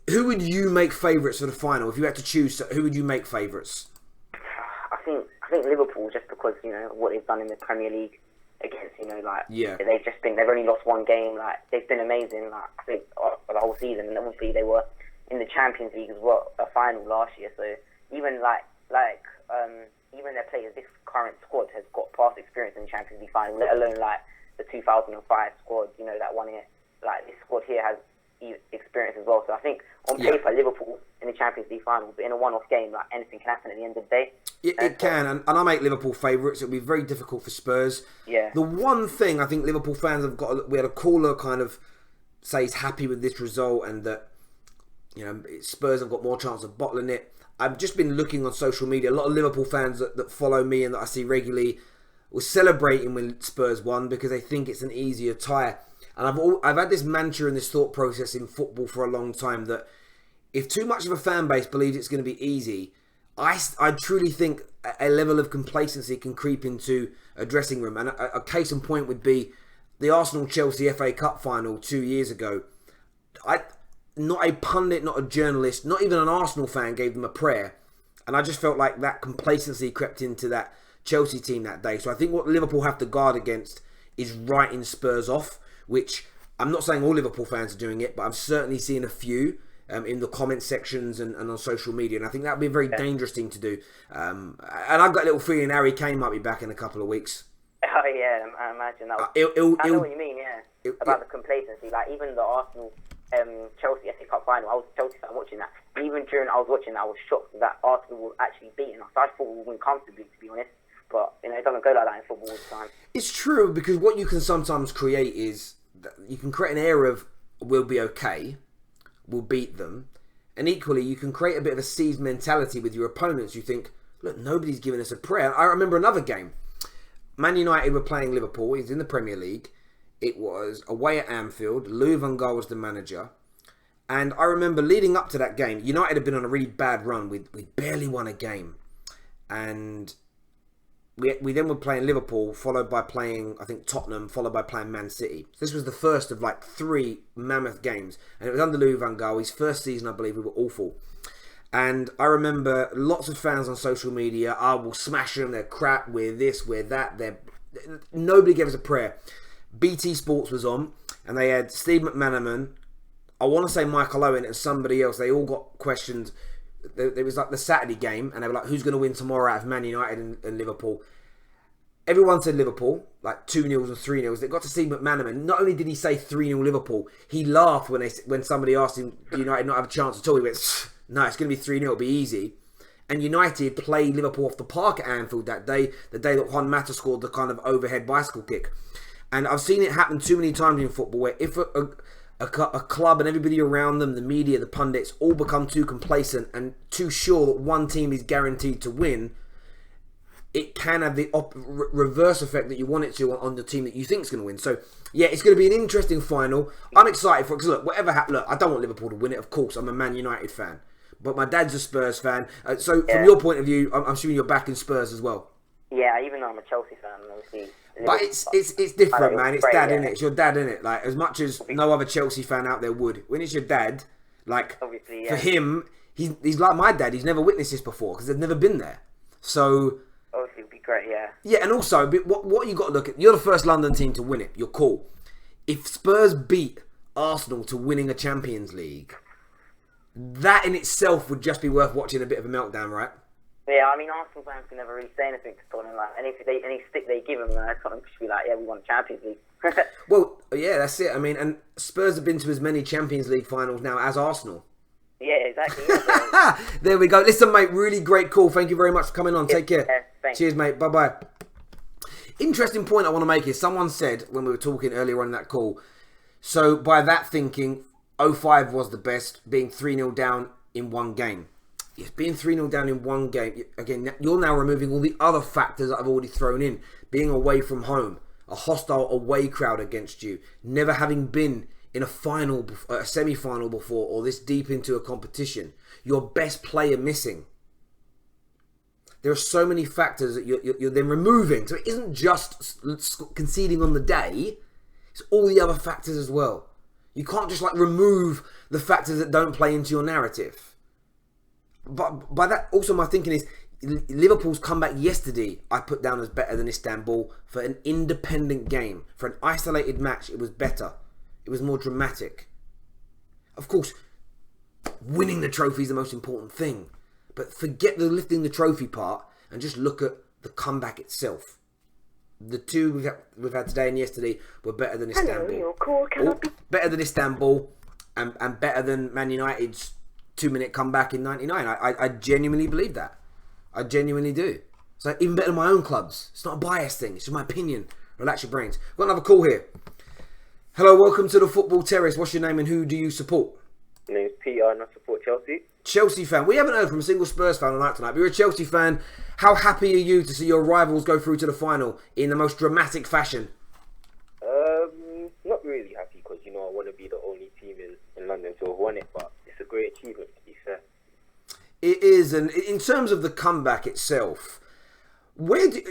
Who would you make favourites for the final? If you had to choose, who would you make favourites? I think Liverpool, just because what they've done in the Premier League against they've only lost one game. Like, they've been amazing. Like, I think the whole season, and obviously they were in the Champions League as well, a final last year. So even even their players, this current squad has got past experience in the Champions League final, let alone like the 2005 squad. That one here. Like, this squad here has experience as well. So I think on paper, Liverpool in the Champions League final, but in a one-off game, like, anything can happen at the end of the day. It can, and I make Liverpool favourites. It'll be very difficult for Spurs. Yeah. The one thing I think Liverpool fans have got, we had a caller kind of say he's happy with this result and that Spurs have got more chance of bottling it. I've just been looking on social media. A lot of Liverpool fans that follow me and that I see regularly were celebrating when Spurs won because they think it's an easier tie. And I've had this mantra and this thought process in football for a long time that if too much of a fan base believes it's going to be easy, I truly think a level of complacency can creep into a dressing room. And a case in point would be the Arsenal-Chelsea FA Cup final 2 years ago. Not a pundit, not a journalist, not even an Arsenal fan gave them a prayer. And I just felt like that complacency crept into that Chelsea team that day. So I think what Liverpool have to guard against is writing Spurs off, which I'm not saying all Liverpool fans are doing it, but I'm certainly seeing a few in the comment sections and on social media. And I think that would be a very dangerous thing to do. And I've got a little feeling Harry Kane might be back in a couple of weeks. Oh, yeah, I imagine that. I know what you mean, yeah. About the complacency. Like, even the Arsenal Chelsea FA Cup final, I was a Chelsea fan watching that. Even during I was watching that, I was shocked that Arsenal were actually beating us. I thought we would win comfortably, to be honest. But, it doesn't go like that in football all the time. It's true, because what you can sometimes create is you can create an air of we'll be okay, we'll beat them, and equally you can create a bit of a seized mentality with your opponents. You think, look, nobody's giving us a prayer. I remember another game. Man United were playing Liverpool. He's in the Premier League. It was away at Anfield. Louis van Gaal was the manager. And I remember leading up to that game, United had been on a really bad run. We'd barely won a game. And we then were playing Liverpool, followed by playing, I think, Tottenham, followed by playing Man City. So this was the first of like 3 mammoth games. And it was under Louis van Gaal. His first season, I believe, we were awful. And I remember lots of fans on social media, we'll smash them, they're crap, we're this, we're that. Nobody gave us a prayer. BT Sports was on, and they had Steve McManaman, I want to say Michael Owen, and somebody else. They all got questioned. It was like the Saturday game, and they were like, who's going to win tomorrow out of Man United and Liverpool? Everyone said Liverpool, like 2-0 and 3-0. They got to Steve McManaman. Not only did he say 3-0 Liverpool, he laughed when somebody asked him, do United not have a chance at all? He went, no, it's going to be 3-0, it'll be easy. And United played Liverpool off the park at Anfield that day, the day that Juan Mata scored the kind of overhead bicycle kick. And I've seen it happen too many times in football where if a club and everybody around them, the media, the pundits, all become too complacent and too sure that one team is guaranteed to win, it can have the reverse effect that you want it to on the team that you think is going to win. So, yeah, it's going to be an interesting final. I'm excited for it because, look, whatever happens, look, I don't want Liverpool to win it, of course. I'm a Man United fan. But my dad's a Spurs fan. So, from your point of view, I'm assuming you're backing Spurs as well. Yeah, even though I'm a Chelsea fan, obviously. But it's different, man. It's dad, innit? It's your dad, innit? Like, as much as no other Chelsea fan out there would. When it's your dad, like, for him, he's like my dad. He's never witnessed this before because they've never been there. So... obviously, it would be great, yeah. Yeah, and also, what you got to look at, you're the first London team to win it. You're cool. If Spurs beat Arsenal to winning a Champions League, that in itself would just be worth watching a bit of a meltdown, right? Yeah, I mean, Arsenal fans can never really say anything to Tottenham. Like, any stick they give them, Tottenham should be like, yeah, we won the Champions League. Well, yeah, that's it. I mean, and Spurs have been to as many Champions League finals now as Arsenal. Yeah, exactly. Yeah, there we go. Listen, mate, really great call. Thank you very much for coming on. Take care. Thanks. Cheers, mate. Bye-bye. Interesting point I want to make is someone said when we were talking earlier on in that call, so by that thinking, 05 was the best, being 3-0 down in one game. Yes, being 3-0 down in one game, again, you're now removing all the other factors that I've already thrown in. Being away from home, a hostile away crowd against you, never having been in a final, a semi-final before, or this deep into a competition, your best player missing. There are so many factors that you're then removing. So it isn't just conceding on the day, it's all the other factors as well. You can't just like remove the factors that don't play into your narrative. But by that, also my thinking is, Liverpool's comeback yesterday I put down as better than Istanbul. For an independent game, for an isolated match, it was better. It was more dramatic. Of course, winning the trophy is the most important thing. But forget the lifting the trophy part and just look at the comeback itself. The two we've had today and yesterday were better than Istanbul. Better than Istanbul and better than Man United's 2-minute comeback in '99. I genuinely believe that. I genuinely do. So even better than my own clubs. It's not a bias thing. It's just my opinion. Relax your brains. Got another call here. Hello, welcome to the Football Terrace. What's your name and who do you support? My name's Peter and I support Chelsea. Chelsea fan. We haven't heard from a single Spurs fan on night tonight, but you're a Chelsea fan. How happy are you to see your rivals go through to the final in the most dramatic fashion? Not really happy because, I want to be the only team in London to have won it, but it's a great achievement, to be fair. It is, and in terms of the comeback itself, where do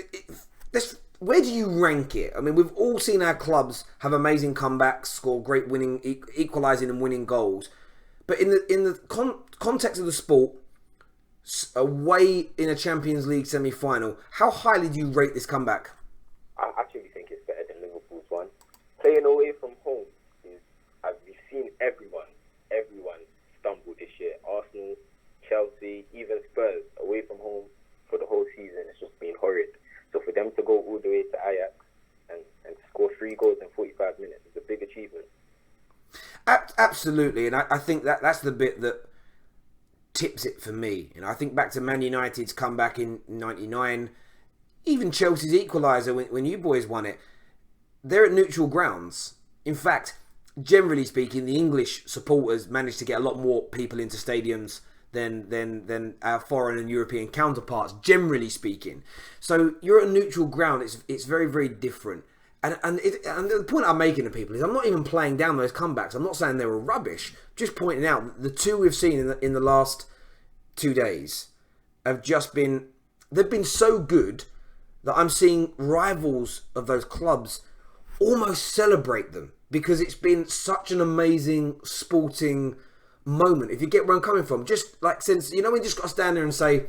you rank it? I mean, we've all seen our clubs have amazing comebacks, score great winning, equalising and winning goals. But in the context of the sport, away in a Champions League semi-final, how highly do you rate this comeback? I actually think it's better than Liverpool's one. Playing away from home we've seen everyone stumble this year. Arsenal, Chelsea, even Spurs away from home for the whole season. It's just been horrid. So for them to go all the way to Ajax and score 3 goals in 45 minutes is a big achievement. Absolutely, and I think that's the bit that tips it for me. I think back to Man United's comeback in '99, even Chelsea's equaliser when you boys won it. They're at neutral grounds. In fact, generally speaking, the English supporters managed to get a lot more people into stadiums than our foreign and European counterparts, generally speaking. So you're at a neutral ground. It's very, very different. And the point I'm making to people is I'm not even playing down those comebacks. I'm not saying they were rubbish. Just pointing out the two we've seen in the last 2 days have just been... They've been so good that I'm seeing rivals of those clubs almost celebrate them because it's been such an amazing sporting moment. If you get where I'm coming from, just like since we just got to stand there and say,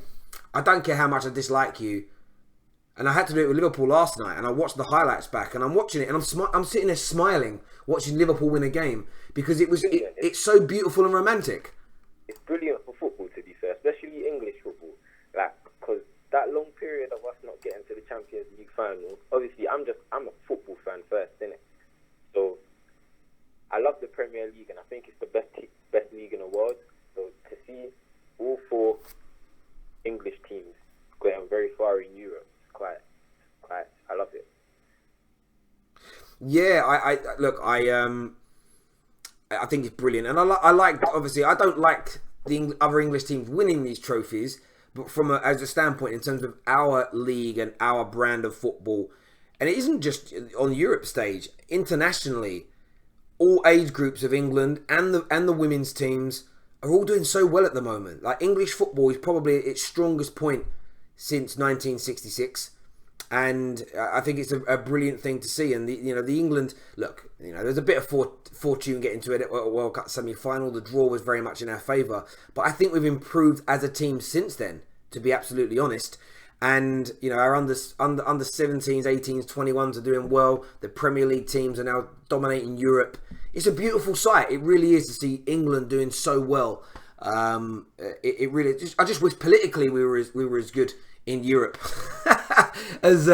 I don't care how much I dislike you. And I had to do it with Liverpool last night, and I watched the highlights back, and I'm watching it, and I'm sitting there smiling, watching Liverpool win a game because it's so beautiful and romantic. It's brilliant for football, to be fair, especially English football. Because that long period of us not getting to the Champions League final, obviously I'm a football fan first, innit? So I love the Premier League, and I think it's the best league in the world. So to see all 4 English teams going very far in Europe, I love it. Yeah, I think it's brilliant, and I like obviously I don't like the other English teams winning these trophies, but as a standpoint in terms of our league and our brand of football, and it isn't just on Europe stage, internationally, all age groups of England and the women's teams are all doing so well at the moment. Like English football is probably at its strongest point since 1966. And I think it's a brilliant thing to see. And the England look, there's a bit of fortune getting to it at World Cup semi-final. The draw was very much in our favour, but I think we've improved as a team since then. To be absolutely honest, and our under 17s, 18s, 21s are doing well. The Premier League teams are now dominating Europe. It's a beautiful sight. It really is to see England doing so well. It really. I just wish politically we were as good in Europe as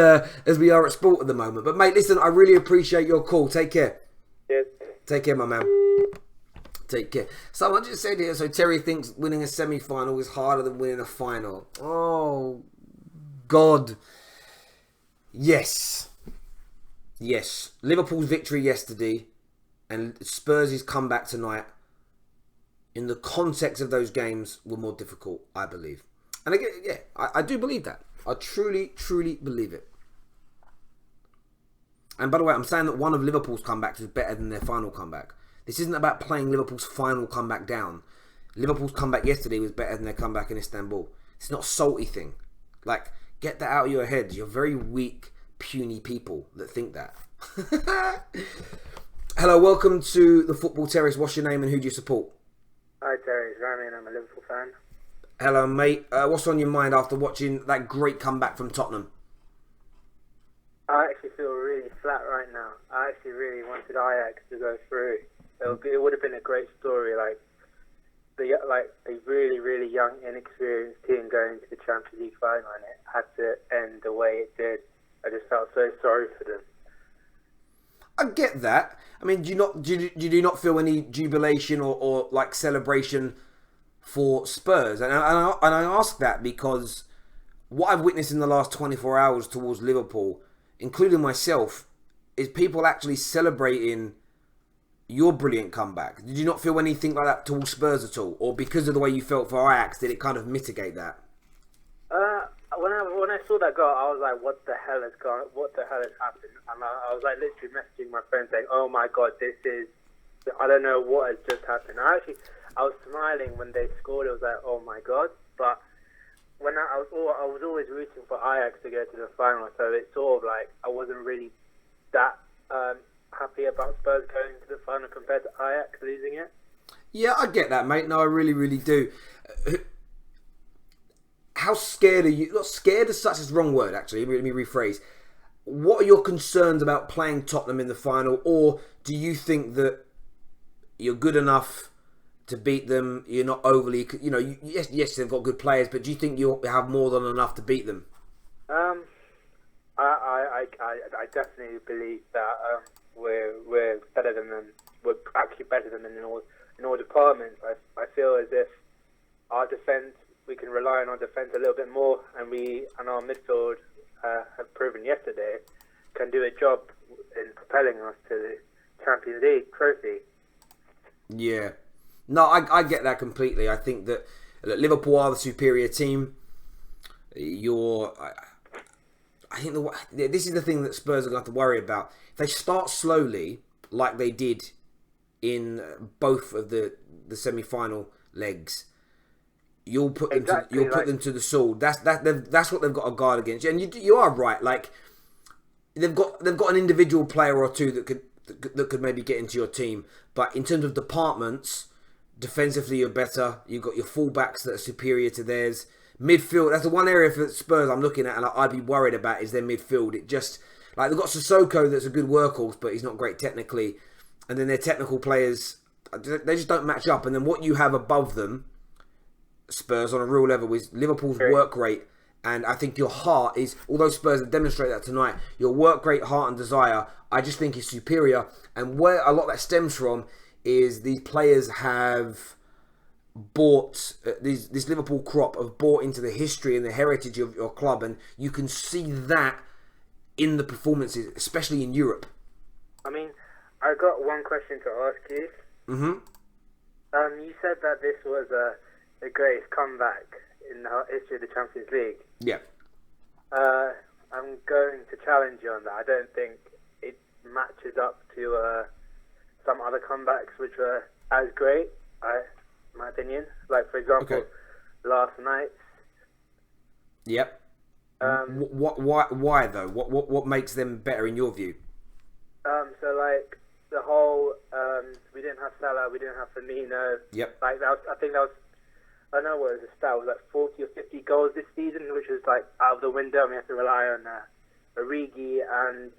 we are at sport at the moment. But mate, listen, I really appreciate your call. Take care. Yes. Take care, my man. Take care. Someone just said here, so Terry thinks winning a semi-final is harder than winning a final. Oh God. Yes. Liverpool's victory yesterday and Spurs' comeback tonight, in the context of those games, were more difficult, I believe. And again, I do believe that. I truly, truly believe it. And by the way, I'm saying that one of Liverpool's comebacks was better than their final comeback. This isn't about playing Liverpool's final comeback down. Liverpool's comeback yesterday was better than their comeback in Istanbul. It's not a salty thing. Like, get that out of your heads. You're very weak, puny people that think that. Hello, welcome to the Football Terrace. What's your name and who do you support? Hi Terry, it's Rami and I'm a Liverpool fan. Hello, mate. What's on your mind after watching that great comeback from Tottenham? I actually feel really flat right now. I actually really wanted Ajax to go through. It would have been a great story, like a really, really young, inexperienced team going to the Champions League final, and it had to end the way it did. I just felt so sorry for them. I get that. I mean, do you not feel any jubilation or like celebration for Spurs? And I ask that because what I've witnessed in the last 24 hours towards Liverpool, including myself, is people actually celebrating your brilliant comeback. Did you not feel anything like that towards Spurs at all? Or because of the way you felt for Ajax, did it kind of mitigate that? When I saw that goal, I was like, what the hell has happened? And I was like literally messaging my friend saying, oh my God, I don't know what has just happened. I was smiling when they scored. It was like, oh my God. But when I was always rooting for Ajax to go to the final, so it's sort of like I wasn't really that happy about Spurs going to the final compared to Ajax losing it. Yeah, I get that, mate. No, I really, really do. How scared are you? Not scared as such is the wrong word, actually. Let me rephrase. What are your concerns about playing Tottenham in the final? Or do you think that you're good enough to beat them? You're not overly... yes, they've got good players, but do you think you have more than enough to beat them? I definitely believe that we're better than them. We're actually better than them in all departments. I feel as if our defence, we can rely on our defence a little bit more, and our midfield have proven yesterday can do a job in propelling us to the Champions League trophy. Yeah. No, I get that completely. I think that Liverpool are the superior team. I think this is the thing that Spurs are going to have to worry about. If they start slowly, like they did in both of the semi-final legs, you'll put them them to the sword. That's what they've got to guard against. And you are right. Like they've got an individual player or two that could maybe get into your team. But in terms of departments, defensively you're better. You've got your fullbacks that are superior to theirs. Midfield, that's the one area for Spurs I'm looking at, and I'd be worried about is their midfield. It just like they've got Sissoko that's a good workhorse, but he's not great technically. And then their technical players, they just don't match up. And then what you have above them, Spurs on a real level, is Liverpool's work rate. And I think your heart is, although Spurs have demonstrated that tonight, your work rate, heart and desire, I just think is superior. And where a lot of that stems from is these players have bought, this Liverpool crop have bought into the history and the heritage of your club. And you can see that in the performances, especially in Europe. I mean, I got one question to ask you. Mm-hmm. You said that this was the greatest comeback in the history of the Champions League. Yeah. I'm going to challenge you on that. I don't think it matches up to some other comebacks which were as great, in my opinion. Like, for example, last night. Yep. Why though? What makes them better in your view? So like the whole we didn't have Salah, we didn't have Firmino. Yep. Like I think that was, I don't know what it was, the stat was like 40 or 50 goals this season, which was like out of the window. And we have to rely on Origi and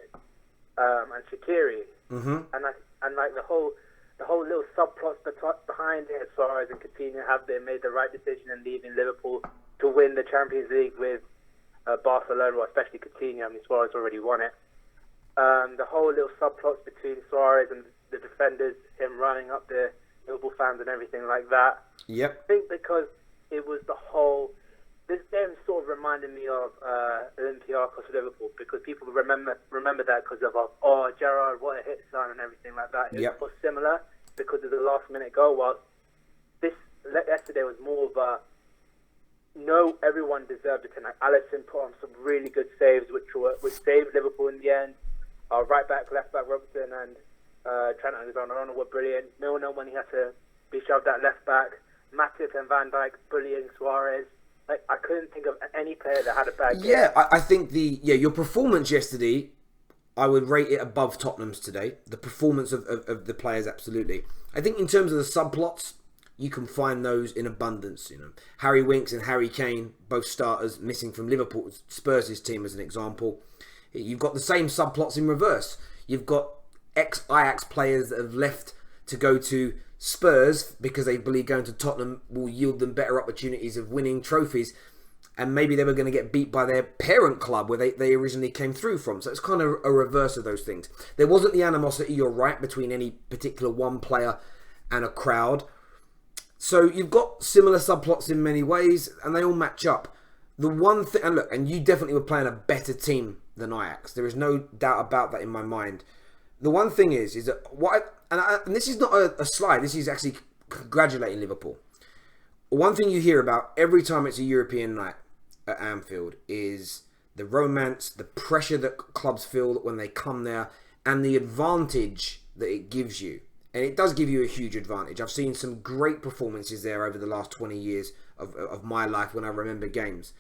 Shaqiri. Mm-hmm. And like the whole little subplots behind it, Suarez and Coutinho have they made the right decision in leaving Liverpool to win the Champions League with Barcelona, or especially Coutinho. I mean, Suarez already won it. The whole little subplots between Suarez and the defenders, him running up the Liverpool fans and everything like that. Yep. I think because it was the whole... This game sort of reminded me of Olympiacos Liverpool, because people remember that because of, Gerrard, what a hit son and everything like that. It was similar because of the last minute goal, whilst this yesterday was more of a... No, everyone deserved it tonight. Alisson put on some really good saves which saved Liverpool in the end. Right back, left back Robertson and Trent Alexander-Arnold were brilliant. Milner when he had to be shoved at left back. Matip and Van Dijk bullying Suarez. Like, I couldn't think of any player that had a bad game. Yeah, I think your performance yesterday, I would rate it above Tottenham's today. The performance of the players, absolutely. I think in terms of the subplots, you can find those in abundance. Harry Winks and Harry Kane, both starters, missing from Liverpool, Spurs' team as an example. You've got the same subplots in reverse. You've got ex-Ajax players that have left to go to Spurs because they believe going to Tottenham will yield them better opportunities of winning trophies, and maybe they were going to get beat by their parent club where they originally came through from. So it's kind of a reverse of those things. There wasn't the animosity, you're right, between any particular one player and a crowd. So you've got similar subplots in many ways, and they all match up. The one thing, and look, and you definitely were playing a better team than Ajax. There is no doubt about that in my mind. The one thing is that and this is not a slide. This is actually congratulating Liverpool. One thing you hear about every time it's a European night at Anfield is the romance, the pressure that clubs feel when they come there, and the advantage that it gives you. And it does give you a huge advantage. I've seen some great performances there over the last 20 years of my life when I remember games.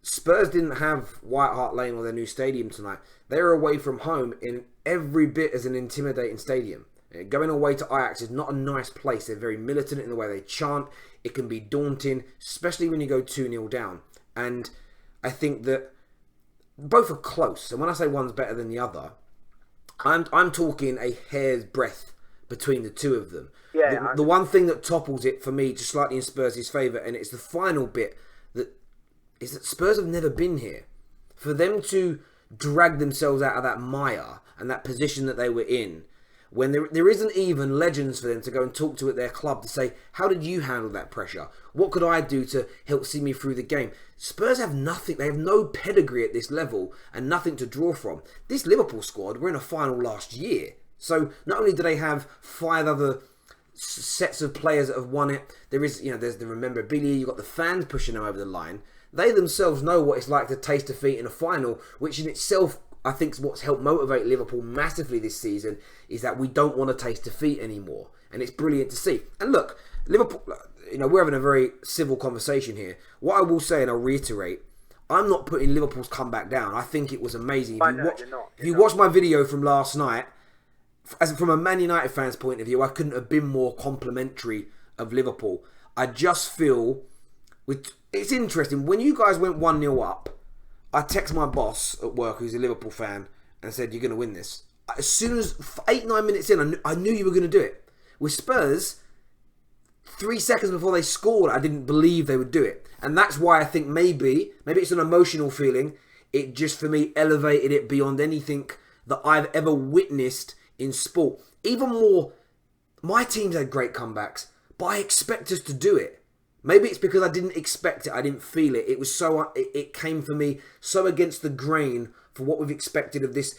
Spurs didn't have White Hart Lane or their new stadium tonight. They were away from home in every bit as an intimidating stadium. Going away to Ajax is not a nice place. They're very militant in the way they chant. It can be daunting, especially when you go 2-0 down. And I think that both are close. And when I say one's better than the other, I'm talking a hair's breadth between the two of them. Yeah, the one thing that topples it for me just slightly in Spurs' favour, and it's the final bit, is that Spurs have never been here. For them to drag themselves out of that mire and that position that they were in, when there isn't even legends for them to go and talk to at their club to say, how did you handle that pressure? What could I do to help see me through the game? Spurs have nothing. They have no pedigree at this level and nothing to draw from. This Liverpool squad were in a final last year. So not only do they have 5 other sets of players that have won it, there's the rememberability, you've got the fans pushing them over the line. They themselves know what it's like to taste defeat in a final, which in itself, I think, is what's helped motivate Liverpool massively this season, is that we don't want to taste defeat anymore. And it's brilliant to see. And look, Liverpool, we're having a very civil conversation here. What I will say, and I'll reiterate, I'm not putting Liverpool's comeback down. I think it was amazing. If you watch my video from last night, from a Man United fan's point of view, I couldn't have been more complimentary of Liverpool. I just feel, it's interesting, when you guys went 1-0 up, I text my boss at work, who's a Liverpool fan, and said, you're going to win this. As soon as 8-9 minutes in, I knew you were going to do it. With Spurs, 3 seconds before they scored, I didn't believe they would do it. And that's why I think maybe it's an emotional feeling. It just, for me, elevated it beyond anything that I've ever witnessed in sport. Even more, my team's had great comebacks, but I expect us to do it. Maybe it's because I didn't expect it, I didn't feel it. It was it came for me so against the grain for what we've expected of this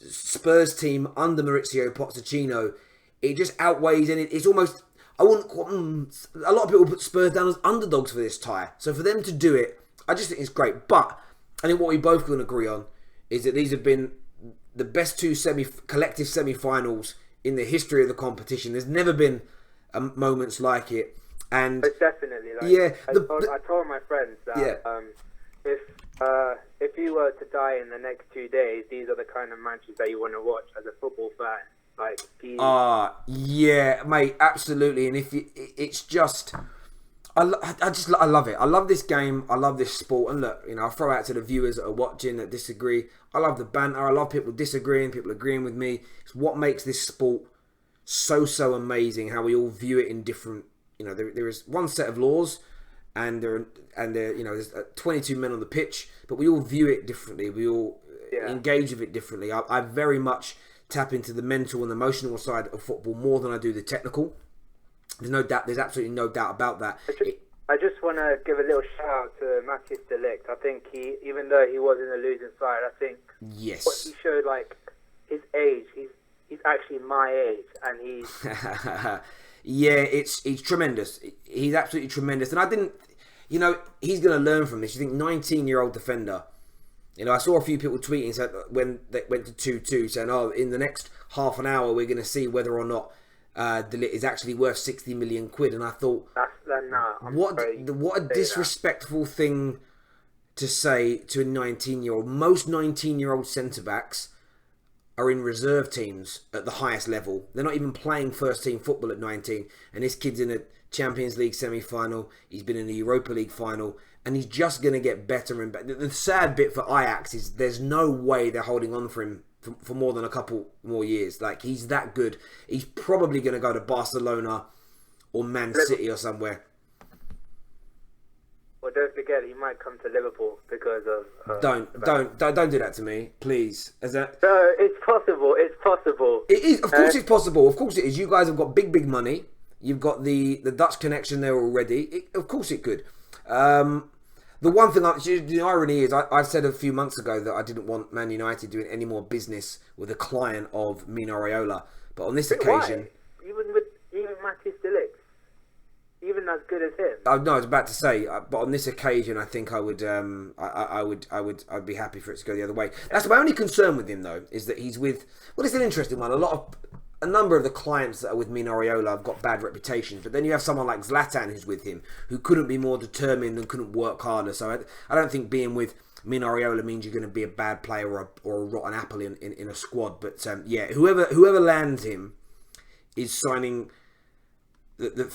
Spurs team under Maurizio Pochettino. It just outweighs, and it's almost, a lot of people put Spurs down as underdogs for this tie. So for them to do it, I just think it's great. But I think what we both can agree on is that these have been the best 2 collective semi-finals in the history of the competition. There's never been moments like it. And but definitely, I told my friends that if you were to die in the next 2 days, these are the kind of matches that you want to watch as a football fan. Yeah, mate, absolutely. And it's just, I love it. I love this game. I love this sport. And look, I'll throw out to the viewers that are watching that disagree. I love the banter. I love people disagreeing, people agreeing with me. It's what makes this sport so amazing. How we all view it in different. There is one set of laws, and there's 22 men on the pitch, but we all view it differently. We all engage with it differently. I very much tap into the mental and emotional side of football more than I do the technical. There's no doubt. There's absolutely no doubt about that. I just want to give a little shout out to Matthijs de Ligt. I think even though he was in the losing side, I think what he showed, his age, he's actually my age, and he's. Yeah, he's tremendous. He's absolutely tremendous. And I didn't, he's going to learn from this. You think 19-year-old defender You know, I saw a few people tweeting when they went to 2-2, saying, "Oh, in the next half an hour, we're going to see whether or not De Ligt is actually worth 60 million quid." And I thought, what a disrespectful thing to say to a 19-year-old. Most 19-year-old centre-backs are in reserve teams at the highest level. They're not even playing first-team football at 19. And this kid's in a Champions League semi-final. He's been in the Europa League final. And he's just going to get better and better. The sad bit for Ajax is there's no way they're holding on for him for more than a couple more years. Like, he's that good. He's probably going to go to Barcelona or Man City or somewhere. Well, don't forget, he might come to Liverpool because of... Don't do that to me, please. No, it's possible. It's possible. It is. Of course it's possible. Of course it is. You guys have got big money. You've got the Dutch connection there already. Of course it could. The one thing, the irony is, I said a few months ago that I didn't want Man United doing any more business with a client of Mino Raiola. But on this occasion... Why? Even Matthew De Ligt, even as good as him. No, I was about to say, but on this occasion, I think I would, I'd be happy for it to go the other way. That's my only concern with him, though, is that he's with... Well, it's an interesting one. A number of the clients that are with Mino Raiola have got bad reputations, but then you have someone like Zlatan who's with him, who couldn't be more determined and couldn't work harder. So I don't think being with Mino Raiola means you're going to be a bad player or a rotten apple in a squad. But yeah, whoever lands him is signing the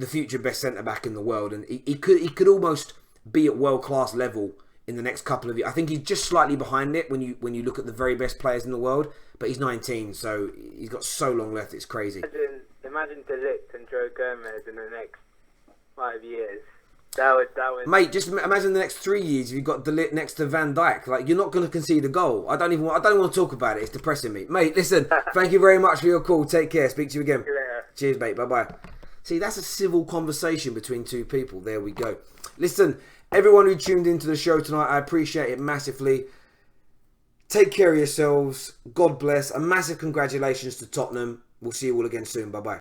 future best centre back in the world, and he could almost be at world class level in the next couple of years. I think he's just slightly behind it when you look at the very best players in the world. But he's 19, so he's got so long left. It's crazy. Imagine De Ligt and Joe Gomez in the next 5 years. That would. Mate, just imagine the next 3 years if you've got De Ligt next to Van Dijk. Like, you're not going to concede a goal. I don't want to talk about it. It's depressing me, mate. Listen, thank you very much for your call. Take care. Speak to you again. Cheers, mate. Bye bye. See, that's a civil conversation between two people. There we go. Listen, everyone who tuned into the show tonight, I appreciate it massively. Take care of yourselves. God bless. A massive congratulations to Tottenham. We'll see you all again soon. Bye-bye.